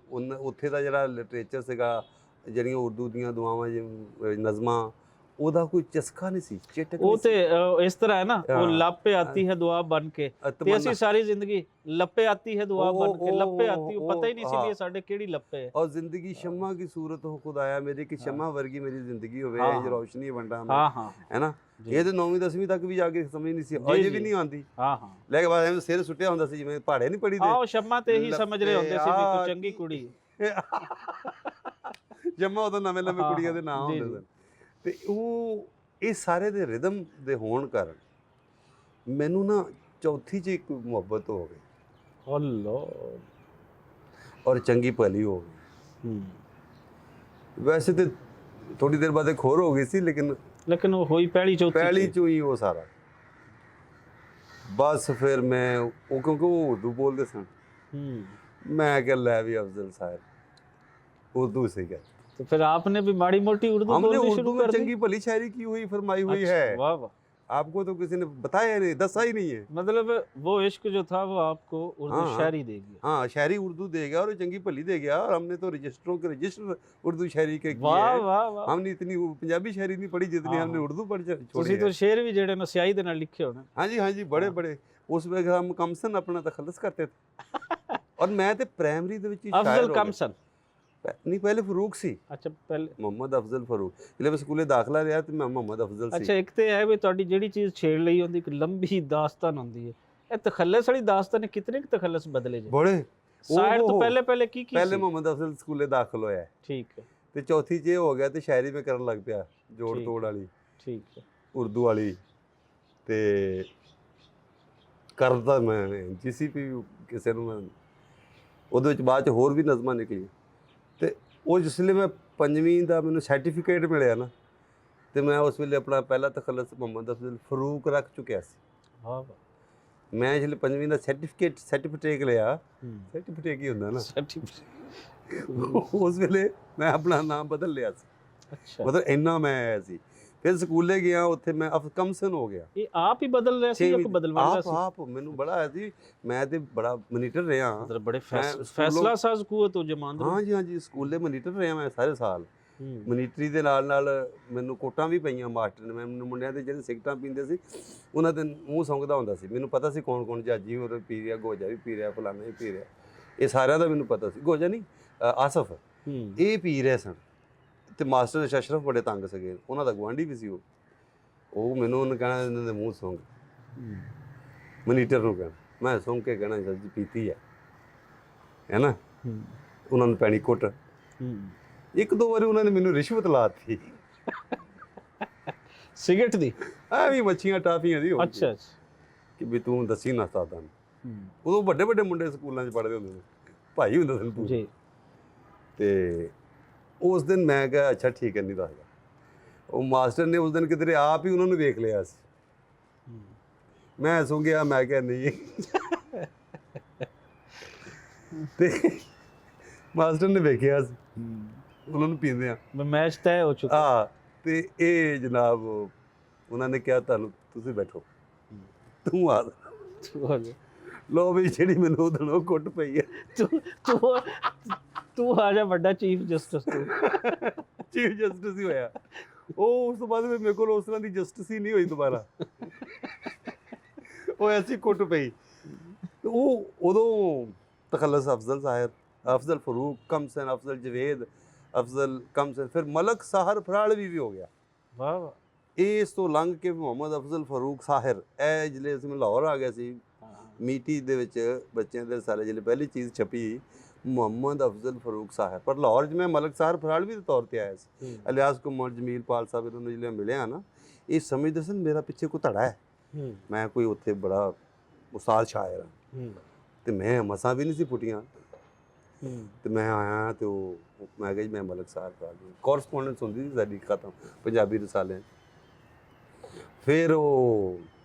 ਉੱਥੇ ਦਾ ਜਿਹੜਾ ਲਿਟਰੇਚਰ ਸੀਗਾ, ਜਿਹੜੀਆਂ ਉਰਦੂ ਦੀਆਂ ਦੁਆਵਾਂ, ਨਜ਼ਮਾਂ, ਉਹਦਾ ਕੋਈ ਚਸਕਾ ਨਹੀਂ ਸੀ, ਚੇਟਕ ਉਹ ਤੇ ਇਸ ਤਰ੍ਹਾਂ ਹੈ ਨਾ, ਉਹ ਲੱਪੇ ਆਤੀ ਹੈ ਦੁਆ ਬਣ ਕੇ, ਤੇ ਅਸੀਂ ਸਾਰੀ ਜ਼ਿੰਦਗੀ ਲੱਪੇ ਆਤੀ ਹੈ ਦੁਆ ਬਣ ਕੇ, ਲੱਪੇ ਆਤੀ, ਉਹ ਪਤਾ ਹੀ ਨਹੀਂ ਸੀ ਵੀ ਇਹ ਸਾਡੇ ਕਿਹੜੀ ਲੱਪੇ ਹੈ। ਔਰ ਜ਼ਿੰਦਗੀ ਸ਼ਮਾ ਕੀ ਸੂਰਤ ਹੋ ਖੁਦਾਇਆ ਮੇਰੀ, ਕਿ ਸ਼ਮਾ ਵਰਗੀ ਮੇਰੀ ਜ਼ਿੰਦਗੀ ਹੋਵੇ, ਇਹ ਰੋਸ਼ਨੀ ਵੰਡਾ ਹੈ ਨਾ। ਇਹ ਤੇ 9ਵੀਂ 10ਵੀਂ ਤੱਕ ਵੀ ਜਾ ਕੇ ਸਮਝ ਨਹੀਂ ਸੀ, ਅਜੇ ਵੀ ਨਹੀਂ ਆਉਂਦੀ। ਲੈ ਕੇ ਬਾਅਦ ਸਿਰ ਸੁੱਟਿਆ ਹੁੰਦਾ ਸੀ, ਜਿਵੇਂ ਪਹਾੜੇ ਨਹੀਂ ਪੜੀ ਦੇ। ਉਹ ਸ਼ਮਾ ਤੇ ਹੀ ਸਮਝ ਰਹੇ ਹੁੰਦੇ ਸੀ ਵੀ ਕੋਈ ਚੰਗੀ ਕੁੜੀ। ਜੰਮਾ ਉਦੋਂ ਨਵੇਂ ਨਵੇਂ ਕੁੜੀਆਂ ਦੇ ਨਾਂ ਹੁੰਦੇ ਸਨ। ਤੇ ਉਹ ਇਹ ਸਾਰੇ ਦੇ ਰਿਦਮ ਦੇ ਹੋਣ ਕਾਰਨ ਮੈਨੂੰ ਨਾ ਚੌਥੀ 'ਚ ਇੱਕ ਮੁਹੱਬਤ ਹੋ ਗਈ, ਅੱਲਾ, ਔਰ ਚੰਗੀ ਭਲੀ ਹੋ ਗਈ। ਵੈਸੇ ਤੇ ਥੋੜੀ ਦੇਰ ਬਾਅਦ ਇੱਕ ਹੋਰ ਹੋ ਗਈ ਸੀ, ਲੇਕਿਨ ਉਹ ਹੋਈ ਪਹਿਲੀ ਚੋਂ ਹੀ ਉਹ ਸਾਰਾ। ਬਸ ਫਿਰ ਮੈਂ ਉਹ, ਕਿਉਂਕਿ ਉਹ ਉਰਦੂ ਬੋਲਦੇ ਸਨ, ਮੈਂ ਕਿਹਾ ਲੈ ਵੀ ਅਫਜ਼ਲ ਸਾਹਿਬ उर्दू से गए। तो फिर आपने भी माड़ी मोटी उर्दू बोलनी शुरू कर दी? चंगी भली शायरी की हुई फरमाई हुई है। वाह वाह, आपको तो किसी ने बताया नहीं, दसा ही नहीं है। मतलब वो इश्क जो था वो आपको उर्दू शायरी दे गया। हाँ, शायरी उर्दू दे गया और चंगी भली दे गया। और हमने तो रजिस्टरों के रजिस्टर उर्दू शायरी के किए हैं। हमने इतनी पंजाबी शायरी नहीं पढ़ी जितनी हमने उर्दू पढ़ छोड़ी। ਤੁਸੀਂ तो शेर भी जेड़े ना स्याही दे नाल लिखे होने। हाँ जी बड़े बड़े। उस वक्त हम कमसन अपना तखल्लुस करते थे। और मैं तो प्राइमरी दे विच अफजल कमसन नहीं, पहले फरूक सी। अच्छा, पहले मोहम्मद अफजल फरूक। जब मैं स्कूले दाखला लिया तो मैं मोहम्मद अफजल सी। अच्छा, एक तो है भी ਤੁਹਾਡੀ ਜਿਹੜੀ ਚੀਜ਼ ਛੇੜ ਲਈ ਹੁੰਦੀ ਇੱਕ ਲੰਬੀ ਦਾਸਤਾਨ ਹੁੰਦੀ ਹੈ। ਇਹ ਤਖੱਲਸ ਵਾਲੀ ਦਾਸਤਾਨ ਨੇ ਕਿਤਨੇ ਤਖੱਲਸ ਬਦਲੇ ਜੇ ਬੜੇ। ਸ਼ਾਇਰ ਤੋਂ ਪਹਿਲੇ ਕੀ ਪਹਿਲੇ मोहम्मद अफजल स्कूले दाखिल होया है। ठीक है। ਤੇ ਚੌਥੀ 'ਚ ਇਹ ਹੋ ਗਿਆ ਤੇ ਸ਼ਾਇਰੀ ਮੈਂ ਕਰਨ ਲੱਗ ਪਿਆ, ਜੋੜ ਤੋੜ ਵਾਲੀ। ਠੀਕ ਹੈ। ਉਰਦੂ ਵਾਲੀ ਤੇ ਕਰਦਾ ਮੈਂ ਜਿਸੀ ਵੀ ਕਿਸੇ ਨੂੰ ਮੈਂ ਉਹਦੇ ਵਿੱਚ ਬਾਅਦ 'ਚ ਹੋਰ ਵੀ ਨਜ਼ਮਾਂ ਨਿਕਲੀ। ਤੇ ਉਹ ਜਿਸ ਵੇਲੇ ਮੈਂ 5ਵੀਂ ਦਾ ਮੈਨੂੰ ਸਰਟੀਫਿਕੇਟ ਮਿਲਿਆ ਨਾ, ਤੇ ਮੈਂ ਉਸ ਵੇਲੇ ਆਪਣਾ ਪਹਿਲਾ ਤਖੱਲਸ ਮੁਹੰਮਦ ਅਫਜ਼ਲ ਫਰੂਕ ਰੱਖ ਚੁੱਕਿਆ ਸੀ। ਵਾਹ। ਮੈਂ ਜਿਹੜੇ ਪੰਜਵੀਂ ਦਾ ਸਰਟੀਫਿਕੇਟ ਲਿਆ, ਸਰਟੀਫਿਕੇਟ ਕੀ ਹੁੰਦਾ ਨਾ, ਉਸ ਵੇਲੇ ਮੈਂ ਆਪਣਾ ਨਾਮ ਬਦਲ ਲਿਆ ਸੀ। ਅੱਛਾ, ਮਤਲਬ ਇੰਨਾ ਮੈਂ ਆਇਆ ਸੀ। ਫਿਰ ਸਕੂਲੇ ਗਿਆ, ਉੱਥੇ ਮੈਂ ਕਮਸਨ ਹੋ ਗਿਆ। ਇਹ ਆਪ ਹੀ ਬਦਲ ਰਿਹਾ ਸੀ ਜਾਂ ਕੋਈ ਬਦਲਵਾਉਂਦਾ ਸੀ? ਆਪ ਮੈਨੂੰ ਬੜਾ ਆਇਆ ਸੀ। ਮੈਂ ਤੇ ਬੜਾ ਮੋਨੀਟਰ ਰਿਹਾ, ਮਤਲਬ ਬੜੇ ਫੈਸਲਾ ਸਾਜ਼ ਕੂਵਤ ਹੋ ਜਮਾਂਦ। ਹਾਂਜੀ, ਸਕੂਲੇ ਮੋਨੀਟਰ ਰਿਹਾ ਮੈਂ ਸਾਰੇ ਸਾਲ। ਮੋਨੀਟਰੀ ਦੇ ਨਾਲ ਮੈਨੂੰ ਕੋਟਾਂ ਵੀ ਪਈਆਂ ਮਾਸਟਰ ਨੇ। ਮੈਨੂੰ ਮੁੰਡਿਆਂ ਦੇ ਜਿਹੜੇ ਸਿਗਰਟਾਂ ਪੀਂਦੇ ਸੀ ਉਹਨਾਂ ਦੇ ਮੂੰਹ ਸੁੰਘਦਾ ਹੁੰਦਾ ਸੀ। ਮੈਨੂੰ ਪਤਾ ਸੀ ਕੌਣ ਜਾਜੀ ਹੋਰ ਪੀ ਰਿਹਾ, ਗੋਜਾ ਵੀ ਪੀ ਰਿਹਾ, ਫਲਾਣਾ ਵੀ ਪੀ ਰਿਹਾ, ਇਹ ਸਾਰਿਆਂ ਦਾ ਮੈਨੂੰ ਪਤਾ ਸੀ। ਗੋਜਾ ਨਹੀਂ, ਆਸਫ, ਇਹ ਪੀ ਰਹੇ ਸਨ। ਤੇ ਮਾਸਟਰ ਅਸ਼ਰਫ ਬੜੇ ਤੰਗ ਸੀਗੇ, ਉਹਨਾਂ ਦਾ ਗੁਆਂਢੀ ਵੀ ਸੀ ਉਹ ਮੈਨੂੰ ਉਹਨੇ ਕਹਿਣਾ ਇਹਨਾਂ ਦੇ ਮੂੰਹ ਸੁੰਘ, ਮੋਨੀਟਰ ਨੂੰ ਕਹਿਣਾ। ਮੈਂ ਸੁੰਘ ਕੇ ਕਹਿਣਾ ਸਰ ਜੀ ਪੀਤੀ ਹੈ ਨਾ। ਉਹਨਾਂ ਨੂੰ ਪੈਣੀ ਕੁੱਟ। ਇੱਕ ਦੋ ਵਾਰੀ ਉਹਨਾਂ ਨੇ ਮੈਨੂੰ ਰਿਸ਼ਵਤ ਲਾਤੀ ਸਿਗਰਟ ਦੀ, ਵੀ ਮੱਛੀਆਂ ਟਾਫੀਆਂ ਦੀ। ਅੱਛਾ ਕਿ ਵੀ ਤੂੰ ਦੱਸੀ ਨਾ ਸਾਦਾ। ਉਦੋਂ ਵੱਡੇ ਮੁੰਡੇ ਸਕੂਲਾਂ 'ਚ ਪੜ੍ਹਦੇ ਹੁੰਦੇ ਸੀ, ਭਾਈ ਹੁੰਦੇ ਸਨ ਜੀ। ਤੇ ਉਸ ਦਿਨ ਮੈਂ ਕਿਹਾ ਅੱਛਾ ਠੀਕ ਹੈ, ਨਹੀਂ ਦੱਸਦਾ। ਉਹ ਮਾਸਟਰ ਨੇ ਉਸ ਦਿਨ ਕਿਧਰੇ ਆਪ ਹੀ ਉਹਨਾਂ ਨੂੰ ਵੇਖ ਲਿਆ ਸੀ। ਮੈਂ ਸੁੰਘਿਆ, ਮੈਂ ਕਿਹਾ ਨਹੀਂ। ਤੇ ਮਾਸਟਰ ਨੇ ਵੇਖਿਆ ਸੀ ਉਹਨਾਂ ਨੂੰ ਪੀਂਦੇ ਆ, ਮੈਚ ਤੈਅ ਹੋ ਚੁੱਕਾ। ਤੇ ਇਹ ਜਨਾਬ ਉਹਨਾਂ ਨੇ ਕਿਹਾ ਤੁਸੀਂ ਬੈਠੋ, ਤੂੰ ਆ ਲੋ ਵੀ ਜਿਹੜੀ ਮੈਨੂੰ ਉਦੋਂ ਕੁੱਟ ਪਈ ਹੈ। ਤੂੰ ਆ ਜਾ ਵੱਡਾ ਚੀਫ ਜਸਟਿਸ। ਤੂੰ ਚੀਫ ਜਸਟਿਸ ਹੀ ਹੋਇਆ। ਉਹ ਉਸ ਤੋਂ ਬਾਅਦ ਮੇਰੇ ਕੋਲ ਉਸ ਤਰ੍ਹਾਂ ਦੀ ਜਸਟਿਸ ਹੀ ਨਹੀਂ ਹੋਈ ਦੁਬਾਰਾ। ਉਹ ਐਸੀ ਕੁੱਟ ਪਈ। ਉਹ ਉਦੋਂ ਤਖੱਲਸ ਅਫਜ਼ਲ ਸਾਹਿਬ, ਅਫਜ਼ਲ ਫਰੂਕ ਕਮਸਨ, ਅਫਜ਼ਲ ਜਵੇਦ, ਅਫਜ਼ਲ ਕਮਸਨ, ਫਿਰ ਮਲਕ ਸਾਹਰ ਫਰਾਲਵੀ ਵੀ ਹੋ ਗਿਆ। ਵਾਹ ਵਾਹ। ਇਸ ਤੋਂ ਲੰਘ ਕੇ ਮੁਹੰਮਦ ਅਫਜ਼ਲ ਫਰੂਕ ਸਾਹਿਰ, ਇਹ ਜਿਹੜੇ ਅਸੀਂ ਲਾਹੌਰ ਆ ਗਿਆ ਸੀ, ਮੀਟੀ ਦੇ ਵਿੱਚ ਬੱਚਿਆਂ ਦੇ ਰਸਾਲੇ ਜਿਹੜੇ ਪਹਿਲੀ ਚੀਜ਼ ਛਪੀ ਮੁਹੰਮਦ ਅਫਜ਼ਲ ਫਰੂਕ ਸਾਹਿਰ। ਪਰ ਲਾਹੌਰ 'ਚ ਮੈਂ ਮਲਕ ਸਾਹਰ ਫਰਾਲਵੀ ਦੇ ਤੌਰ 'ਤੇ ਆਇਆ ਸੀ। ਇਲਿਆਸ ਕੁਮਾਰ, ਜਮੀਲ ਪਾਲ ਸਾਹਿਬ ਇਹਨਾਂ ਨੂੰ ਜਿਹੜੇ ਮਿਲਿਆ ਨਾ, ਇਹ ਸਮਝਦੇ ਸਨ ਮੇਰਾ ਪਿੱਛੇ ਕੋਈ ਧੜਾ ਹੈ, ਮੈਂ ਕੋਈ ਉੱਥੇ ਬੜਾ ਉਸਤਾਦ ਸ਼ਾਇਰ ਹਾਂ। ਤੇ ਮੈਂ ਮਸਾਂ ਵੀ ਨਹੀਂ ਸੀ ਫੁੱਟੀਆਂ। ਤੇ ਮੈਂ ਆਇਆ ਤੇ ਮੈਂ ਕਿਹਾ ਜੀ ਮੈਂ ਮਲਕ ਸਾਹਰ ਫਰਾਲਵੀ। ਕੋਰਸਪੋਂਡੈਂਸ ਹੁੰਦੀ ਸੀ ਸਾਡੀ ਖਤਮ ਪੰਜਾਬੀ ਰਸਾਲੇ। ਫਿਰ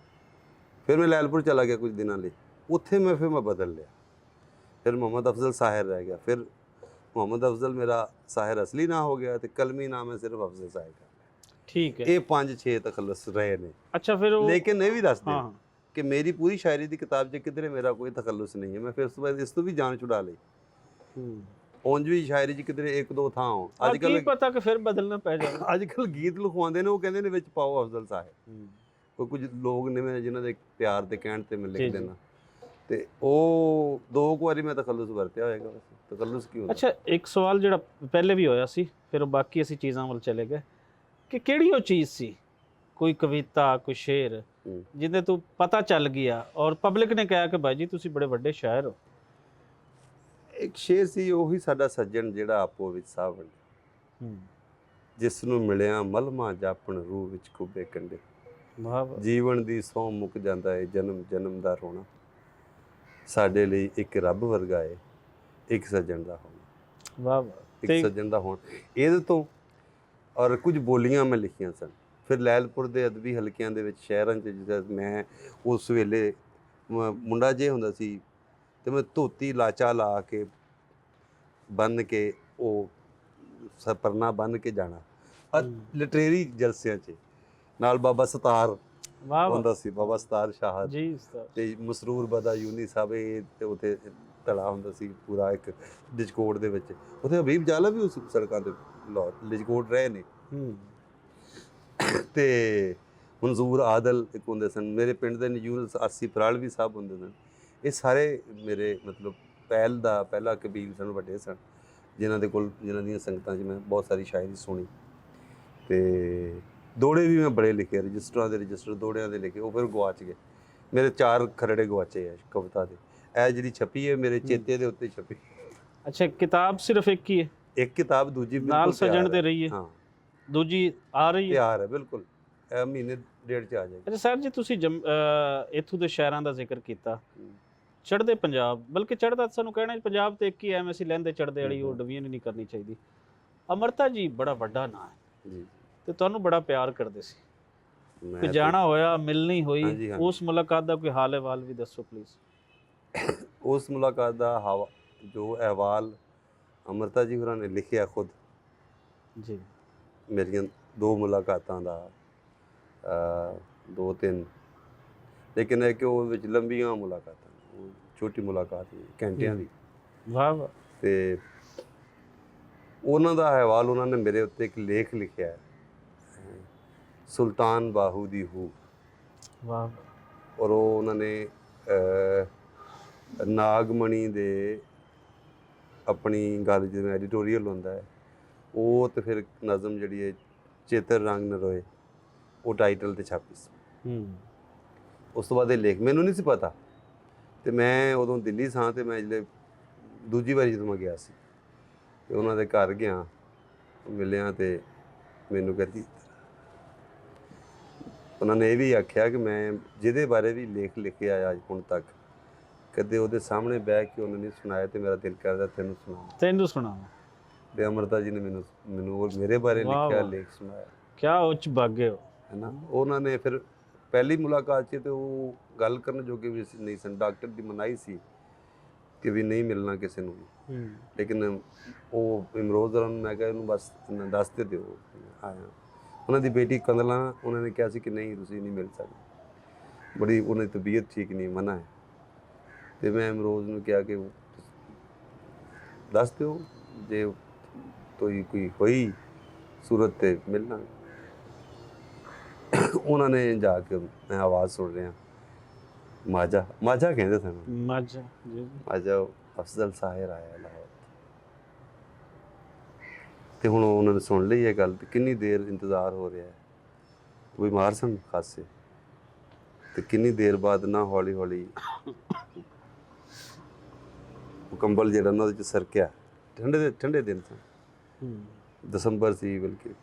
ਮੈਂ ਲੈਲਪੁਰ ਚਲਾ ਗਿਆ ਕੁਝ ਦਿਨਾਂ ਲਈ। ਉੱਥੇ ਮੈਂ ਬਦਲ ਲਿਆ। ਫਿਰ ਮੁਹੰਮਦ ਅਫਜ਼ਲ ਸਾਹਿਰ ਰਹਿ ਗਿਆ। ਫਿਰ ਮੁਹੰਮਦ ਅਫਜ਼ਲ ਮੇਰਾ ਸਾਹਿਰ ਅਸਲੀ ਨਾਂ ਹੋ ਗਿਆ ਤੇ ਕਲਮੀ ਨਾਮ ਹੈ ਸਿਰਫ ਅਫਜ਼ਲ ਸਾਹਿਰ ਦਾ। ਠੀਕ ਹੈ। ਇਹ 5-6 ਤਖੱਲਸ ਰਹੇ ਨੇ। ਅੱਛਾ, ਫਿਰ ਲੇਕਿਨ ਇਹ ਵੀ ਦੱਸਦੇ ਕਿ ਮੇਰੀ ਪੂਰੀ ਸ਼ਾਇਰੀ ਦੀ ਕਿਤਾਬ 'ਚ ਕਿਧਰੇ ਮੇਰਾ ਕੋਈ ਤਖੱਲਸ ਨਹੀਂ ਹੈ। ਮੈਂ ਫਿਰ ਉਸ ਤੋਂ ਬਾਅਦ ਇਸ ਤੋਂ ਵੀ ਜਾਨ ਛੁਡਾ ਲਈ। ਉਂਝ ਵੀ ਸ਼ਾਇਰੀ 'ਚ ਕਿਧਰੇ ਇੱਕ ਦੋ ਥਾਂ ਹੋ। ਅੱਜ ਕੱਲ੍ਹ ਕੀ ਪਤਾ ਕਿ ਫਿਰ ਬਦਲਣਾ ਪੈ ਜਾਵੇ। ਅੱਜ ਕੱਲ੍ਹ ਗੀਤ ਲਿਖਵਾਉਂਦੇ ਨੇ, ਉਹ ਕਹਿੰਦੇ ਨੇ ਵਿੱਚ ਪਾਓ ਅਫਜ਼ਲ ਸਾਹਿਬ। ਕੁਝ ਲੋਕ ਨੇ ਜਿਹਨਾਂ ਦੇ ਪਿਆਰ ਦੇ ਕਹਿਣ ਤੇ ਮੈਂ ਲਿਖ ਦੇਣਾ। ਤੇ ਉਹ 2 ਵਾਰੀ ਮੈਂ ਤਖੱਲੁਸ ਵਰਤਿਆ ਹੋਏਗਾ। ਤਖੱਲੁਸ ਕੀ ਹੁੰਦਾ? ਅੱਛਾ, ਇੱਕ ਸਵਾਲ ਜਿਹੜਾ ਪਹਿਲੇ ਵੀ ਹੋਇਆ ਸੀ, ਫਿਰ ਬਾਕੀ ਅਸੀਂ ਚੀਜ਼ਾਂ ਵੱਲ ਚਲੇ ਗਏ ਕਿ ਕਿਹੜੀ ਉਹ ਚੀਜ਼ ਸੀ, ਕੋਈ ਕਵਿਤਾ, ਕੋਈ ਸ਼ੇਰ ਜਿਹਦੇ ਤੋਂ ਪਤਾ ਚੱਲ ਗਿਆ ਔਰ ਪਬਲਿਕ ਨੇ ਕਿਹਾ ਕਿ ਭਾਈ ਜੀ ਤੁਸੀਂ ਬੜੇ ਵੱਡੇ ਸ਼ਾਇਰ ਹੋ? ਇੱਕ ਸ਼ੇਰ ਸੀ, ਉਹੀ ਸਾਡਾ ਸੱਜਣ ਜਿਹੜਾ ਆਪੋ ਵਿੱਚ ਸਾਹ ਵੰਡੇ, ਜਿਸ ਨੂੰ ਮਿਲਿਆ ਮਲਮਾ ਜਾਪਣ ਰੂਹ ਵਿੱਚ ਖੁੱਬੇ ਕੰਡੇ। ਜੀਵਨ ਦੀ ਸਹੁੰ ਮੁੱਕ ਜਾਂਦਾ ਏ, ਜਨਮ ਦਾ ਰੋਣਾ, ਸਾਡੇ ਲਈ ਇੱਕ ਰੱਬ ਵਰਗਾ ਏ, ਇੱਕ ਸੱਜਣ ਦਾ ਹੋਣਾ। ਵਾਹ ਵਾਹ। ਇੱਕ ਸੱਜਣ ਦਾ ਹੋਣਾ, ਇਹਦੇ ਤੋਂ ਔਰ ਕੁਝ ਬੋਲੀਆਂ ਮੈਂ ਲਿਖੀਆਂ ਸਨ। ਫਿਰ ਲੈਲਪੁਰ ਦੇ ਅਦਬੀ ਹਲਕਿਆਂ ਦੇ ਵਿੱਚ ਸ਼ਹਿਰਾਂ 'ਚ ਜਿੱਦਾਂ ਮੈਂ ਉਸ ਵੇਲੇ ਮੁੰਡਾ ਜੇ ਹੁੰਦਾ ਸੀ ਤੇ ਮੈਂ ਧੋਤੀ ਲਾਚਾ ਲਾ ਕੇ ਬੰਨ੍ਹ ਕੇ ਉਹ ਪਰਨਾ ਬੰਨ੍ਹ ਕੇ ਜਾਣਾ ਲਿਟਰੇਰੀ ਜਲਸਿਆਂ 'ਚ। ਨਾਲ ਬਾਬਾ ਸਤਾਰ ਹੁੰਦਾ ਸੀ, ਬਾਬਾ ਸਤਾਰ ਸ਼ਾਹ ਜੀ, ਤੇ ਮਸਰੂਰ ਬਦਾ ਯੂਨੀ ਸਾਹਿਬ, ਇਹ ਤੇ ਉੱਥੇ ਧੜਾ ਹੁੰਦਾ ਸੀ ਪੂਰਾ ਇੱਕ ਲਿਜਕੋਟ ਦੇ ਵਿੱਚ। ਉੱਥੇ ਹਬੀਬ ਜਾਲਾ ਵੀ ਉਸ ਸੜਕਾਂ 'ਤੇ ਲਿਜਕੋਟ ਰਹੇ ਨੇ। ਤੇ ਮਨਜ਼ੂਰ ਆਦਲ ਇੱਕ ਹੁੰਦੇ ਸਨ, ਮੇਰੇ ਪਿੰਡ ਦੇ ਨਜੂਰ ਆਸੀ ਫਰਾਲਵੀ ਸਾਹਿਬ ਹੁੰਦੇ ਸਨ। ਇਹ ਸਾਰੇ ਮੇਰੇ ਮਤਲਬ ਪਹਿਲਾ ਕਬੀਲ ਸਨ, ਵੱਡੇ ਸਨ, ਜਿਨ੍ਹਾਂ ਦੀਆਂ ਸੰਗਤਾਂ 'ਚ ਮੈਂ ਬਹੁਤ ਸਾਰੀ ਸ਼ਾਇਰੀ ਸੁਣੀ। ਤੇ ਦੋੜੇ ਵੀ ਮੈਂ ਬੜੇ ਲਿਖੇ, ਰਜਿਸਟਰਾਂ ਦੇ ਰਜਿਸਟਰ ਦੋੜਿਆਂ ਦੇ ਲਿਖੇ। ਉਹ ਫਿਰ ਗਵਾਚ ਗਏ ਮੇਰੇ। 4 ਖਰੜੇ ਗਵਾਚੇ ਆ ਕਵਿਤਾ ਦੇ। ਇਹ ਜਿਹੜੀ ਛਪੀ ਹੈ ਮੇਰੇ ਚੇਤੇ ਦੇ ਉੱਤੇ ਛਪੀ। ਅੱਛਾ, ਕਿਤਾਬ ਸਿਰਫ ਇੱਕ ਹੀ ਹੈ? ਇੱਕ ਕਿਤਾਬ, ਦੂਜੀ ਨਾਲ ਸਜਣ ਤੇ ਰਹੀ ਹੈ। ਹਾਂ, ਦੂਜੀ ਆ ਰਹੀ ਹੈ, ਤਿਆਰ ਹੈ ਬਿਲਕੁਲ, ਇਹ ਮਹੀਨੇ ਡੇਢ 'ਚ ਆ ਜਾਏਗੀ। ਅੱਛਾ ਸਰ ਜੀ, ਤੁਸੀਂ ਇੱਥੋਂ ਦੇ ਸ਼ਹਿਰਾਂ ਦਾ ਜ਼ਿਕਰ ਕੀਤਾ, ਚੜ੍ਹਦੇ ਪੰਜਾਬ, ਬਲਕਿ ਚੜ੍ਹਦਾ ਸਾਨੂੰ ਕਹਿਣਾ ਪੰਜਾਬ ਤੇ ਇੱਕ ਹੀ ਐਵੇਂ ਅਸੀਂ ਲਹਿੰਦੇ ਚੜ੍ਹਦੇ ਵਾਲੀ ਉਹ ਡਿਵੀਜ਼ਨ ਨਹੀਂ ਕਰਨੀ ਚਾਹੀਦੀ। ਅਮਰਤਾ ਜੀ ਬੜਾ ਵੱਡਾ ਨਾਂ ਹੈ ਜੀ, ਤੇ ਤੁਹਾਨੂੰ ਬੜਾ ਪਿਆਰ ਕਰਦੇ ਸੀ। ਮੈਂ ਕੋਈ ਤੇ- ਜਾਣਾ ਹੋਇਆ, ਮਿਲਣੀ ਹੋਈ, ਹਾਂਜੀ, ਹਾਂਜੀ। ਉਸ ਮੁਲਾਕਾਤ ਦਾ ਕੋਈ ਹਾਲ ਅਹਿਵਾਲ ਵੀ ਦੱਸੋ ਪਲੀਜ਼। ਉਸ ਮੁਲਾਕਾਤ ਦਾ ਜੋ ਅਹਿਵਾਲ ਅੰਮ੍ਰਿਤਾ ਜੀ ਹੋਰਾਂ ਨੇ ਲਿਖਿਆ ਖੁਦ, ਜੀ ਮੇਰੀਆਂ 2 ਮੁਲਾਕਾਤਾਂ ਦਾ, 2-3, ਲੇਕਿਨ ਇਹ ਕਿ ਉਹ ਵਿੱਚ ਲੰਬੀਆਂ ਮੁਲਾਕਾਤਾਂ, ਉਹ ਛੋਟੀ ਮੁਲਾਕਾਤ ਨਹੀਂ, ਘੰਟਿਆਂ ਦੀ। ਵਾਹ ਵਾਹ। ਤੇ ਉਹਨਾਂ ਦਾ ਅਹਿਵਾਲ, ਉਹਨਾਂ ਨੇ ਮੇਰੇ ਉੱਤੇ ਇੱਕ ਲੇਖ ਲਿਖਿਆ ਹੈ, ਸੁਲਤਾਨ ਬਾਹੂ ਦੀ ਹੂ। ਵਾਹ। ਔਰ ਉਹ ਉਹਨਾਂ ਨੇ ਨਾਗਮਣੀ ਦੇ ਆਪਣੀ ਗੱਲ, ਜਿਵੇਂ ਐਡੀਟੋਰੀਅਲ ਹੁੰਦਾ ਹੈ ਉਹ, ਤੇ ਫਿਰ ਨਜ਼ਮ ਜਿਹੜੀ ਹੈ ਚੇਤਰ ਰੰਗ ਨਰੋਏ, ਉਹ ਟਾਈਟਲ ਤੇ ਛਾਪੀ ਸੀ। ਉਸ ਤੋਂ ਬਾਅਦ ਇਹ ਲੇਖ ਮੈਨੂੰ ਨਹੀਂ ਸੀ ਪਤਾ, ਤੇ ਮੈਂ ਉਦੋਂ ਦਿੱਲੀ ਸਾਂ, ਤੇ ਮੈਂ ਜਿਹੜੇ ਦੂਜੀ ਵਾਰੀ ਜਦੋਂ ਮੈਂ ਗਿਆ ਸੀ ਤੇ ਉਹਨਾਂ ਦੇ ਘਰ ਗਿਆ, ਮਿਲਿਆ, ਤੇ ਮੈਨੂੰ ਕਹਿੰਦੀ, ਉਹਨਾਂ ਨੇ ਇਹ ਵੀ ਆਖਿਆ ਕਿ ਮੈਂ ਜਿਹਦੇ ਬਾਰੇ ਵੀ ਲੇਖ ਲਿਖਿਆ ਅੱਜ ਹੁਣ ਤੱਕ, ਕਦੇ ਉਹਦੇ ਸਾਹਮਣੇ ਬਹਿ ਕੇ ਉਹਨਾਂ ਨੇ ਸੁਣਾਇਆ, ਤੇ ਮੇਰਾ ਦਿਲ ਕਰਦਾ ਤੈਨੂੰ ਸੁਣਾਵਾਂ। ਤੇ ਅੰਮ੍ਰਿਤਾ ਜੀ ਨੇ ਮੈਨੂੰ ਉਹ ਮੇਰੇ ਬਾਰੇ ਲਿਖਿਆ ਲੇਖ ਸੁਣਾਇਆ। ਕਿਆ ਉੱਚ ਭਾਗੇ ਹੋ, ਹੈ ਨਾ। ਉਹਨਾਂ ਨੇ ਫਿਰ ਪਹਿਲੀ ਮੁਲਾਕਾਤ 'ਚ ਤੇ ਉਹ ਗੱਲ ਕਰਨ ਜੋਗੇ ਵੀ ਨਹੀਂ ਸਨ, ਡਾਕਟਰ ਦੀ ਮਨਾਹੀ ਸੀ ਕਿ ਵੀ ਨਹੀਂ ਮਿਲਣਾ ਕਿਸੇ ਨੂੰ ਵੀ। ਲੇਕਿਨ ਉਹ ਇਮਰੋਜ਼ ਨੂੰ ਮੈਂ ਕਿਹਾ ਇਹਨੂੰ ਬਸ ਦੱਸ ਤੇ ਦਿਓ ਆਇਆ। ਉਹਨਾਂ ਦੀ ਬੇਟੀ ਕੰਦਲਾ, ਉਹਨਾਂ ਨੇ ਕਿਹਾ ਸੀ ਕਿ ਨਹੀਂ ਤੁਸੀਂ ਨਹੀਂ ਮਿਲ ਸਕਦੇ, ਬੜੀ ਉਹਨਾਂ ਦੀ ਤਬੀਅਤ ਠੀਕ ਨਹੀਂ, ਮਨਾ ਹੈ। ਤੇ ਮੈਂ ਇਮਰੋਜ਼ ਨੂੰ ਕਿਹਾ ਕਿ ਦੱਸ ਦਿਓ, ਜੇ ਕੋਈ ਹੋਈ ਸੂਰਤ ਤੇ ਮਿਲਣਾ। ਉਹਨਾਂ ਨੇ ਜਾ ਕੇ, ਮੈਂ ਆਵਾਜ਼ ਸੁਣ ਰਿਹਾ, ਮਾਝਾ ਕਹਿੰਦੇ ਸਨ, ਮਾਝਾ ਅਫਜ਼ਲ ਸਾਹਿਰ ਆਇਆ ਲਾਹੌਰ। ਤੇ ਹੁਣ ਉਹਨਾਂ ਨੇ ਸੁਣ ਲਈ ਇਹ ਗੱਲ, ਤੇ ਕਿੰਨੀ ਦੇਰ ਇੰਤਜ਼ਾਰ ਹੋ ਰਿਹਾ ਹੈ। ਬਿਮਾਰ ਸਨ ਖਾਸੇ, ਤੇ ਕਿੰਨੀ ਦੇਰ ਬਾਅਦ ਨਾ ਹੌਲੀ ਹੌਲੀ ਕੰਬਲ ਜਿਹੜਾ ਨਾ ਉਹਦੇ 'ਚ ਸਰਕਿਆ। ਠੰਡੇ ਦਿਨ ਸਨ, ਦਸੰਬਰ ਸੀ, ਬਲਕਿ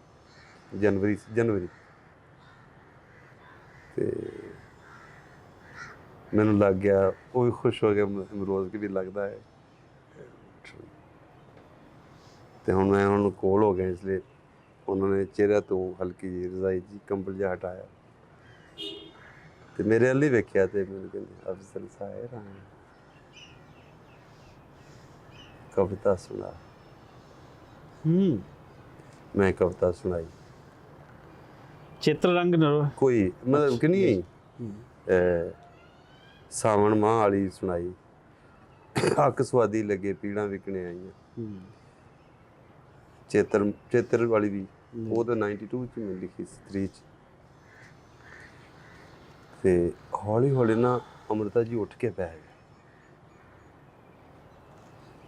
ਜਨਵਰੀ। ਤੇ ਮੈਨੂੰ ਲੱਗ ਗਿਆ, ਉਹ ਵੀ ਖੁਸ਼ ਹੋ ਗਿਆ ਇਮਰੋਜ਼ ਕਿ ਵੀ ਲੱਗਦਾ ਹੈ। ਤੇ ਹੁਣ ਮੈਂ ਉਹਨਾਂ ਨੂੰ ਕੋਲ ਹੋ ਗਿਆ, ਇਸ ਲਈ ਉਹਨਾਂ ਨੇ ਚਿਹਰੇ ਤੋਂ ਹਲਕੀ ਜਿਹੀ ਰਜ਼ਾਈ ਜੀ ਕੰਬਲ ਜਿਹਾ ਹਟਾਇਆ, ਤੇ ਮੇਰੇ ਵੱਲ ਹੀ ਵੇਖਿਆ, ਤੇ ਮੈਨੂੰ ਕਹਿੰਦੇ ਅਫਜ਼ਲ ਸਾਹਿਰ ਆਏ, ਕਵਿਤਾ ਸੁਣਾ। ਮੈਂ ਕਵਿਤਾ ਸੁਣਾਈ, ਚਿੱਤਰ ਰੰਗ ਨਰੋਏ, ਕੋਈ ਮਤਲਬ ਕਿ ਨਹੀਂ, ਸਾਵਣ ਮਾਹ ਵਾਲੀ ਸੁਣਾਈ, ਅੱਕ ਸਵਾਦੀ ਲੱਗੇ ਪੀੜਾਂ ਵਿਕਣੇ ਆਈਆਂ। ਚੇਤਰ ਵਾਲੀ ਵੀ ਉਹ ਤਾਂ 92 'ਚ ਮੈਂ ਲਿਖੀ ਸੀ, 3 'ਚ। ਤੇ ਹੌਲੀ ਹੌਲੀ ਨਾ ਅੰਮ੍ਰਿਤਾ ਜੀ ਉੱਠ ਕੇ ਬਹਿ ਗਏ,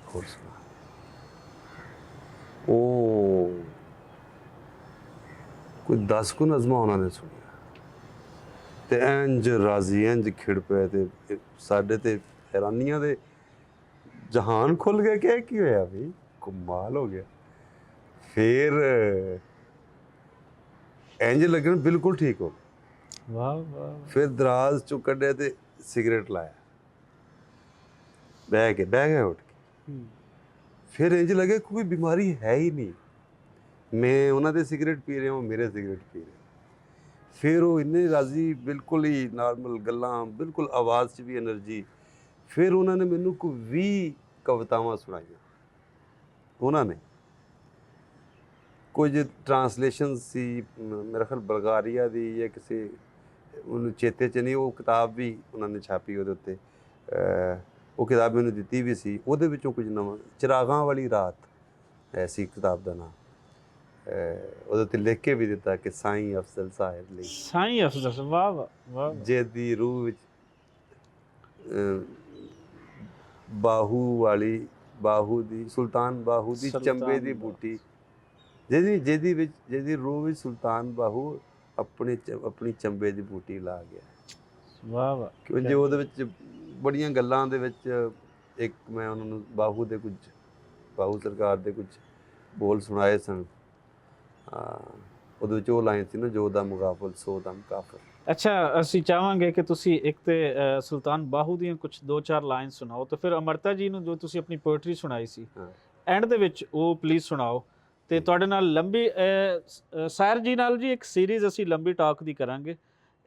ਹੋਰ ਸੁਣਾ। ਉਹ ਕੋਈ 10 ਕੁ ਨਜ਼ਮਾਂ ਉਹਨਾਂ ਨੇ ਸੁਣੀਆਂ, ਤੇ ਇੰਝ ਰਾਜ਼ੀ, ਇੰਝ ਖਿੜ ਪਏ, ਤੇ ਸਾਡੇ ਤੇ ਹੈਰਾਨੀਆਂ ਦੇ ਜਹਾਨ ਖੁੱਲ ਗਏ ਕਿ ਕੀ ਹੋਇਆ ਵੀ, ਕਮਾਲ ਹੋ ਗਿਆ। ਫਿਰ ਇੰਝ ਲੱਗਣ ਬਿਲਕੁਲ ਠੀਕ ਹੋ। ਵਾਹ ਵਾਹ। ਫਿਰ ਦਰਾਜ਼ ਚੋਂ ਕੱਢਿਆ ਤੇ ਸਿਗਰਟ ਲਾਇਆ, ਬਹਿ ਗਏ ਉੱਠ ਕੇ। ਫਿਰ ਇੰਝ ਲੱਗੇ ਕੋਈ ਬਿਮਾਰੀ ਹੈ ਹੀ ਨਹੀਂ, ਮੈਂ ਉਹਨਾਂ ਦੇ ਸਿਗਰਟ ਪੀ ਰਿਹਾ, ਉਹ ਮੇਰੇ ਸਿਗਰਟ ਪੀ ਰਹੇ। ਫਿਰ ਉਹ ਇੰਨੇ ਰਾਜ਼ੀ, ਬਿਲਕੁਲ ਹੀ ਨਾਰਮਲ ਗੱਲਾਂ, ਬਿਲਕੁਲ ਆਵਾਜ਼ 'ਚ ਵੀ ਐਨਰਜੀ। ਫਿਰ ਉਹਨਾਂ ਨੇ ਮੈਨੂੰ ਕੋਈ 20 ਕਵਿਤਾਵਾਂ ਸੁਣਾਈਆਂ। ਉਹਨਾਂ ਨੇ ਕੁਝ ਟਰਾਂਸਲੇਸ਼ਨ ਸੀ, ਮੇਰਾ ਖਿਆਲ ਬਲਗਾਰੀਆ ਦੀ ਜਾਂ ਕਿਸੇ, ਉਹਨੂੰ ਚੇਤੇ 'ਚ ਨਹੀਂ, ਉਹ ਕਿਤਾਬ ਵੀ ਉਹਨਾਂ ਨੇ ਛਾਪੀ ਉਹਦੇ ਉੱਤੇ, ਉਹ ਕਿਤਾਬ ਮੈਨੂੰ ਦਿੱਤੀ ਵੀ ਸੀ। ਉਹਦੇ ਵਿੱਚੋਂ ਕੁਝ ਨਵਾਂ, ਚਿਰਾਗਾਂ ਵਾਲੀ ਰਾਤ ਐਸੀ ਕਿਤਾਬ ਦਾ ਨਾਮ, ਉਹਦੇ ਉੱਤੇ ਲਿਖ ਕੇ ਵੀ ਦਿੱਤਾ ਕਿ ਸਾਈਂ ਅਫਜ਼ਲ ਸਾਹਿਬ ਲਈ, ਸਾਈਂ ਅਫਜ਼ਲ, ਵਾਹ ਵਾਹ ਵਾਹ। ਜਿਹਦੀ ਰੂਹ ਵਿੱਚ ਬਾਹੂ ਦੀ ਸੁਲਤਾਨ ਬਾਹੂ ਦੀ ਚੰਬੇ ਦੀ ਬੂਟੀ, ਜਿਹਦੀ ਰੂਹ ਵਿੱਚ ਸੁਲਤਾਨ ਬਾਹੂ ਆਪਣੀ ਚੰਬੇ ਦੀ ਬੂਟੀ ਲਾ ਗਿਆ। ਵਾਹ ਵਾਹ। ਕਿਉਂਕਿ ਉਹਦੇ ਵਿੱਚ ਬੜੀਆਂ ਗੱਲਾਂ ਦੇ ਵਿੱਚ, ਇੱਕ ਮੈਂ ਉਹਨਾਂ ਨੂੰ ਬਾਹੂ ਸਰਕਾਰ ਦੇ ਕੁਝ ਬੋਲ ਸੁਣਾਏ ਸਨ। ਉਹਦੇ ਵਿੱਚ ਉਹ ਲਾਈਨ ਸੀ ਨਾ, ਜੋ ਦਾ ਮੁਗਾਫਲ ਸੋ ਦਮ ਕਾਫਰ। ਅੱਛਾ, ਅਸੀਂ ਚਾਹਾਂਗੇ ਕਿ ਤੁਸੀਂ ਇੱਕ ਤੇ ਸੁਲਤਾਨ ਬਾਹੂ ਦੀਆਂ ਕੁਝ 2-4 ਲਾਈਨ ਸੁਣਾਓ, ਤੇ ਫਿਰ ਅੰਮ੍ਰਿਤਾ ਜੀ ਨੂੰ ਜੋ ਤੁਸੀਂ ਆਪਣੀ ਪੋਇਟਰੀ ਸੁਣਾਈ ਸੀ ਐਂਡ ਦੇ ਵਿੱਚ ਉਹ ਪਲੀਜ਼ ਸੁਣਾਓ, ਤੇ ਤੁਹਾਡੇ ਨਾਲ ਲੰਬੀ ਸਾਹਿਰ ਜੀ ਨਾਲ ਜੀ ਇੱਕ ਸੀਰੀਜ਼ ਅਸੀਂ ਲੰਬੀ ਟਾਕ ਦੀ ਕਰਾਂਗੇ।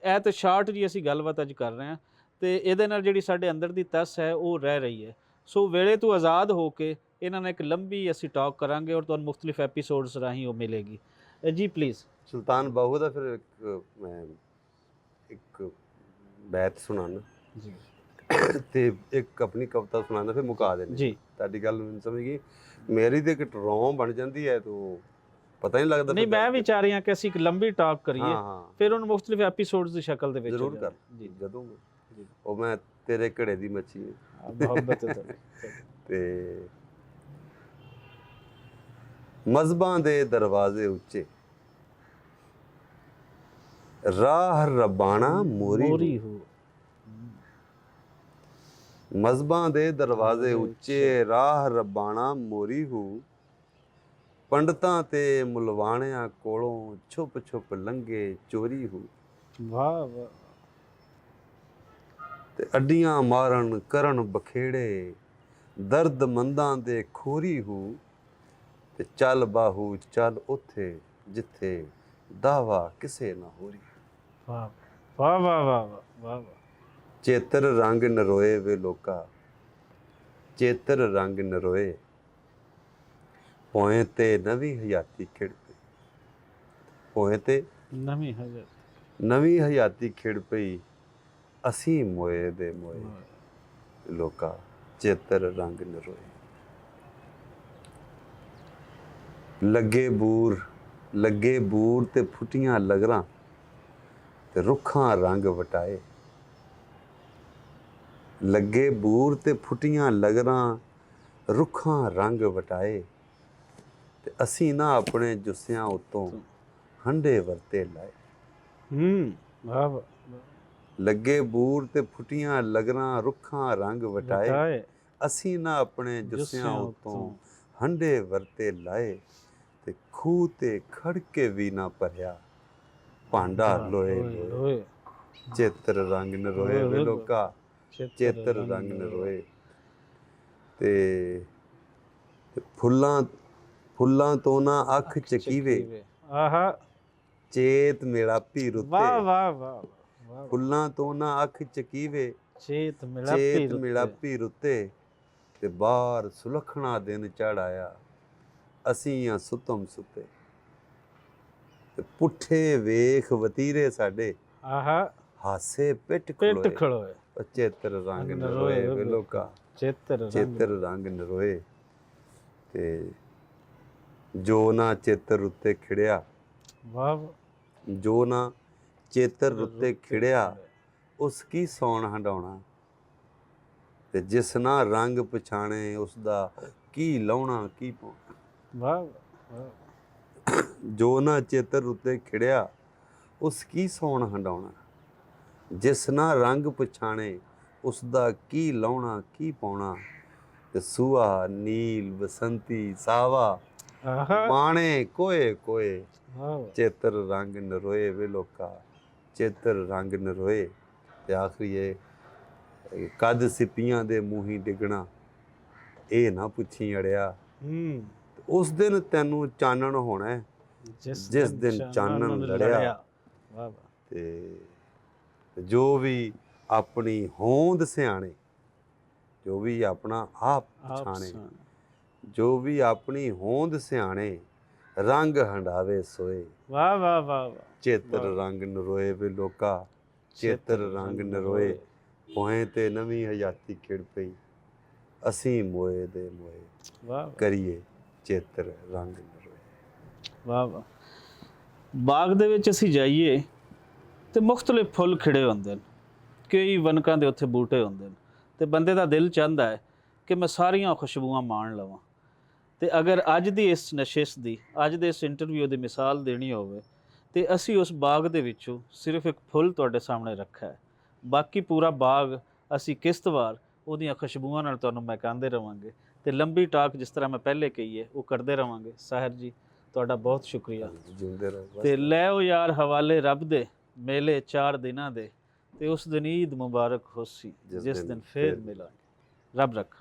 ਇਹ ਤੇ ਸ਼ਾਰਟ ਜੀ ਅਸੀਂ ਗੱਲਬਾਤ ਅੱਜ ਕਰ ਰਹੇ ਹਾਂ ਤੇ ਇਹਦੇ ਨਾਲ ਜਿਹੜੀ ਸਾਡੇ ਅੰਦਰ ਦੀ ਤਸ ਹੈ ਉਹ ਰਹਿ ਰਹੀ ਹੈ। ਸੋ ਵੇਲੇ ਤੋਂ ਆਜ਼ਾਦ ਹੋ ਕੇ ਇਹਨਾਂ ਨਾਲ ਇੱਕ ਲੰਬੀ ਅਸੀਂ ਟਾਕ ਕਰਾਂਗੇ ਔਰ ਤੁਹਾਨੂੰ ਮੁxtਲਿਫ ਐਪੀਸੋਡਸ ਰਾਹੀਂ ਉਹ ਮਿਲੇਗੀ। ਜੀ ਪਲੀਜ਼। ਸੁਲਤਾਨ ਬਾਹੂ ਦਾ ਫਿਰ ਮੈਂ ਇੱਕ ਬੈਤ ਸੁਣਾਉਣਾ ਜੀ ਤੇ ਇੱਕ ਆਪਣੀ ਕਵਿਤਾ ਸੁਣਾਉਣਾ, ਫਿਰ ਮੁਕਾ ਦੇਣੀ ਜੀ। ਤੁਹਾਡੀ ਗੱਲ ਮੈਨੂੰ ਸਮਝ ਗਈ। ਮੇਰੀ ਤੇ ਇੱਕ ਟਰੋਂ ਬਣ ਜਾਂਦੀ ਹੈ ਤੋ ਪਤਾ ਨਹੀਂ ਲੱਗਦਾ। ਨਹੀਂ, ਮੈਂ ਵਿਚਾਰ ਰਹੀ ਹਾਂ ਕਿ ਅਸੀਂ ਇੱਕ ਲੰਬੀ ਟਾਕ ਕਰੀਏ, ਹਾਂ ਫਿਰ ਉਹਨੂੰ ਮੁxtਲਿਫ ਐਪੀਸੋਡਸ ਦੀ ਸ਼ਕਲ ਦੇ ਵਿੱਚ ਜ਼ਰੂਰ ਕਰ ਜੀ। ਜਦੋਂ ਜੀ ਉਹ ਮੈਂ ਤੇਰੇ ਘੜੇ ਦੀ ਮੱਛੀ ਮੁਹੱਬਤ ਹੈ ਤੇ ਮਜ਼ਬਾਂ ਦੇ ਦਰਵਾਜ਼ੇ ਉੱਚੇ, ਰਾਹ ਰਬਾਣਾ ਮੋਰੀ ਹੋ। ਮਜ਼ਬਾਂ ਦੇ ਦਰਵਾਜ਼ੇ ਉੱਚੇ, ਰਾਹ ਰਬਾਣਾ ਮੋਰੀ ਹੋ। ਪੰਡਤਾਂ ਤੇ ਮੁਲਵਾਣਿਆਂ ਕੋਲੋਂ ਛੁਪ ਛੁਪ ਲੰਘੇ ਚੋਰੀ ਹੋ। ਵਾਹ ਵਾਹ। ਤੇ ਅੱਡੀਆਂ ਮਾਰਨ ਕਰਨ ਬਖੇੜੇ, ਦਰਦ ਮੰਦਾਂ ਦੇ ਖੋਰੀ ਹੋ। ਤੇ ਚੱਲ ਬਾਹੂ ਚੱਲ ਉੱਥੇ ਜਿੱਥੇ ਦਾਵਾ ਕਿਸੇ ਨਾ ਹੋਰੀ। ਵਾਹ ਵਾਹ ਵਾਹ ਵਾਹ ਵਾਹ ਵਾਹ। ਚੇਤਰ ਰੰਗ ਨਰੋਏ ਵੇ ਲੋਕਾ, ਚੇਤਰ ਰੰਗ ਨਰੋਏ। ਪੋਏ ਤੇ ਨਵੀਂ ਹਯਾਤੀ ਖਿੜ ਪਈ, ਪੋਏ ਤੇ ਨਵੀਂ ਹਯਾਤੀ ਖਿੜ ਪਈ। ਅਸੀਂ ਮੋਏ ਦੇ ਮੋਏ ਲੋਕਾ, ਚੇਤਰ ਰੰਗ ਨਰੋਏ। ਲੱਗੇ ਬੂਰ ਤੇ ਫੁੱਟੀਆਂ ਲਗਰਾਂ, ਤੇ ਰੁੱਖਾਂ ਰੰਗ ਵਟਾਏ। ਲੱਗੇ ਬੂਰ ਤੇ ਫੁੱਟੀਆਂ ਲਗਰਾਂ, ਰੁੱਖਾਂ ਰੰਗ ਵਟਾਏ। ਤੇ ਅਸੀਂ ਨਾ ਆਪਣੇ ਜੁੱਸਿਆਂ ਉੱਤੋਂ ਹੰਡੇ ਵਰਤੇ ਲਾਏ। ਵਾਹ ਵਾਹ। ਲੱਗੇ ਬੂਰ ਤੇ ਫੁੱਟੀਆਂ ਲਗਰਾਂ, ਰੁੱਖਾਂ ਰੰਗ ਵਟਾਏ। ਅਸੀਂ ਨਾ ਆਪਣੇ ਜੁੱਸਿਆਂ ਉੱਤੋਂ ਹੰਡੇ ਵਰਤੇ ਲਾਏ। ਤੇ ਖੂਹ ਤੇ ਖੜ ਕੇ ਵੀ ਨਾ ਭਰਿਆ, ਭਾਂਡਾ ਲੋਏ ਲੋਏ। ਚੇਤਰ ਰੰਗ ਨਰੋਏ ਵੇ ਲੋਕਾ, ਚੇਤਰ ਰੰਗ ਨਰੋਏ। ਤੇ ਫੁੱਲਾਂ ਤੋਂ ਨਾ ਅੱਖ ਚਕੀਵੇ, ਆਹਾ ਚੇਤ ਮੇਲਾਪੀ ਰੁੱਤੇ। ਵਾਹ ਵਾਹ ਵਾਹ। ਫੁੱਲਾਂ ਤੋਂ ਨਾ ਅੱਖ ਚਕੀਵੇ, ਚੇਤ ਮਿਲਾਪੀ ਰੁੱਤੇ। ਤੇ ਬਾਹਰ ਸੁਲੱਖਣਾ ਦਿਨ ਚੜ ਆਇਆ, ਅਸੀਂ ਆ ਸੁਤਮ ਸੁਤੇ। ਤੇ ਪੁੱਠੇ ਵੇਖ ਵਤੀਰੇ ਸਾਡੇ, ਆਹਾ ਹਾਸੇ ਪਿੱਟ ਖਲੋਏ। ਚੇਤਰ ਰੰਗ ਨਰੋਏ ਵੇ ਲੋਕਾ, ਚੇਤਰ ਰੰਗ ਨਰੋਏ। ਤੇ ਜੋ ਨਾ ਚੇਤਰ ਉੱਤੇ ਖਿੜਿਆ, ਵਾਹ। ਜੋ ਨਾ ਚੇਤਰ ਉੱਤੇ ਖਿੜਿਆ, ਉਸ ਕੀ ਸੌਣ ਹੰਡਾਉਣਾ। ਤੇ ਜਿਸ ਨਾ ਰੰਗ ਪਛਾਣੇ, ਉਸ ਦਾ ਕੀ ਲਾਉਣਾ ਕੀ ਪਾਉਣਾ। ਵਾਹ। ਜੋ ਨਾ ਚੇਤਰ ਉੱਤੇ ਖਿੜਿਆ, ਉਸ ਕੀ ਸੌਣ ਹੰਡਾਉਣਾ। ਜਿਸ ਨਾ ਰੰਗ ਪਛਾਣੇ, ਉਸ ਦਾ ਕੀ ਲਾਉਣਾ ਕੀ ਪਾਉਣਾ। ਤੇ ਸੂਆ ਨੀਲ ਬਸੰਤੀ ਸਾਵਾ, ਮਾਣੇ ਕੋਏ ਕੋਏ। ਚੇਤਰ ਰੰਗ ਨਰੋਏ ਵੇ ਲੋਕਾ, ਚੇਤਰ ਰੰਗ ਨਰੋਏ। ਤੇ ਆਖਰੀ ਇਹ ਕਦ ਸਿੱਪੀਆਂ ਦੇ ਮੂੰਹੀਂ ਡਿੱਗਣਾ, ਇਹ ਨਾ ਪੁੱਛੀ ਅੜਿਆ। ਉਸ ਦਿਨ ਤੈਨੂੰ ਚਾਨਣ ਹੋਣਾ, ਜਿਸ ਦਿਨ ਚਾਨਣ ਲੜਿਆ। ਤੇ ਜੋ ਵੀ ਆਪਣੀ ਹੋਂਦ ਸਿਆਣੇ, ਜੋ ਵੀ ਆਪਣਾ ਆਪ ਪਛਾਣੇ, ਜੋ ਵੀ ਆਪਣੀ ਹੋਂਦ ਸਿਆਣੇ, ਰੰਗ ਹੰਡਾਵੇ ਸੋਏ। ਵਾਹ ਵਾਹ ਵਾਹ। ਚੇਤਰ ਰੰਗ ਨਰੋਏ ਵੇ ਲੋਕਾ, ਚੇਤਰ ਰੰਗ ਨਰੋਏ। ਪੋਏ ਤੇ ਨਵੀਂ ਹਯਾਤੀ ਖਿੜ ਪਈ, ਅਸੀਂ ਮੋਏ ਦੇ ਮੋਏ। ਵਾਹ ਕਰੀਏ ਚੇਤਰ ਰੰਗ ਨਰੋਏ। ਵਾਹ ਵਾਹ। ਬਾਗ ਦੇ ਵਿੱਚ ਅਸੀਂ ਜਾਈਏ ਤੇ ਮੁxtਲਿਫ ਫੁੱਲ ਖਿੜੇ ਹੁੰਦੇ ਨੇ, ਕਈ ਵਨਕਾਂ ਦੇ ਉੱਥੇ ਬੂਟੇ ਹੁੰਦੇ ਨੇ, ਤੇ ਬੰਦੇ ਦਾ ਦਿਲ ਚਾਹੁੰਦਾ ਹੈ ਕਿ ਮੈਂ ਸਾਰੀਆਂ ਖੁਸ਼ਬੂਆਂ ਮਾਣ ਲਵਾਂ। ਤੇ ਅਗਰ ਅੱਜ ਦੀ ਇਸ ਨਸ਼ਿਸ਼ ਦੀ, ਅੱਜ ਦੇ ਇਸ ਇੰਟਰਵਿਊ ਦੀ ਮਿਸਾਲ ਦੇਣੀ ਹੋਵੇ, ਤੇ ਅਸੀਂ ਉਸ ਬਾਗ ਦੇ ਵਿੱਚੋਂ ਸਿਰਫ ਇੱਕ ਫੁੱਲ ਤੁਹਾਡੇ ਸਾਹਮਣੇ ਰੱਖਿਆ ਹੈ। ਬਾਕੀ ਪੂਰਾ ਬਾਗ ਅਸੀਂ ਕਿਸ਼ਤਵਾਰ ਉਹਦੀਆਂ ਖੁਸ਼ਬੂਆਂ ਨਾਲ ਤੁਹਾਨੂੰ ਮਹਿਕਾਉਂਦੇ ਰਹਾਂਗੇ। ਤੇ ਲੰਬੀ ਟਾਕ ਜਿਸ ਤਰ੍ਹਾਂ ਮੈਂ ਪਹਿਲੇ ਕਹੀ ਹੈ ਉਹ ਕਰਦੇ ਰਹਾਂਗੇ। ਸਾਹਿਰ ਜੀ ਤੁਹਾਡਾ ਬਹੁਤ ਸ਼ੁਕਰੀਆ। ਤੇ ਲੈ ਉਹ ਯਾਰ ਹਵਾਲੇ ਰੱਬ ਦੇ, ਮੇਲੇ 4 ਦਿਨਾਂ ਦੇ, ਤੇ ਉਸ ਦਿਨ ਈਦ ਮੁਬਾਰਕ ਹੋਸੀ, ਜਿਸ ਦਿਨ ਫੇਰ ਮਿਲਾਂਗੇ। ਰੱਬ ਰੱਖ।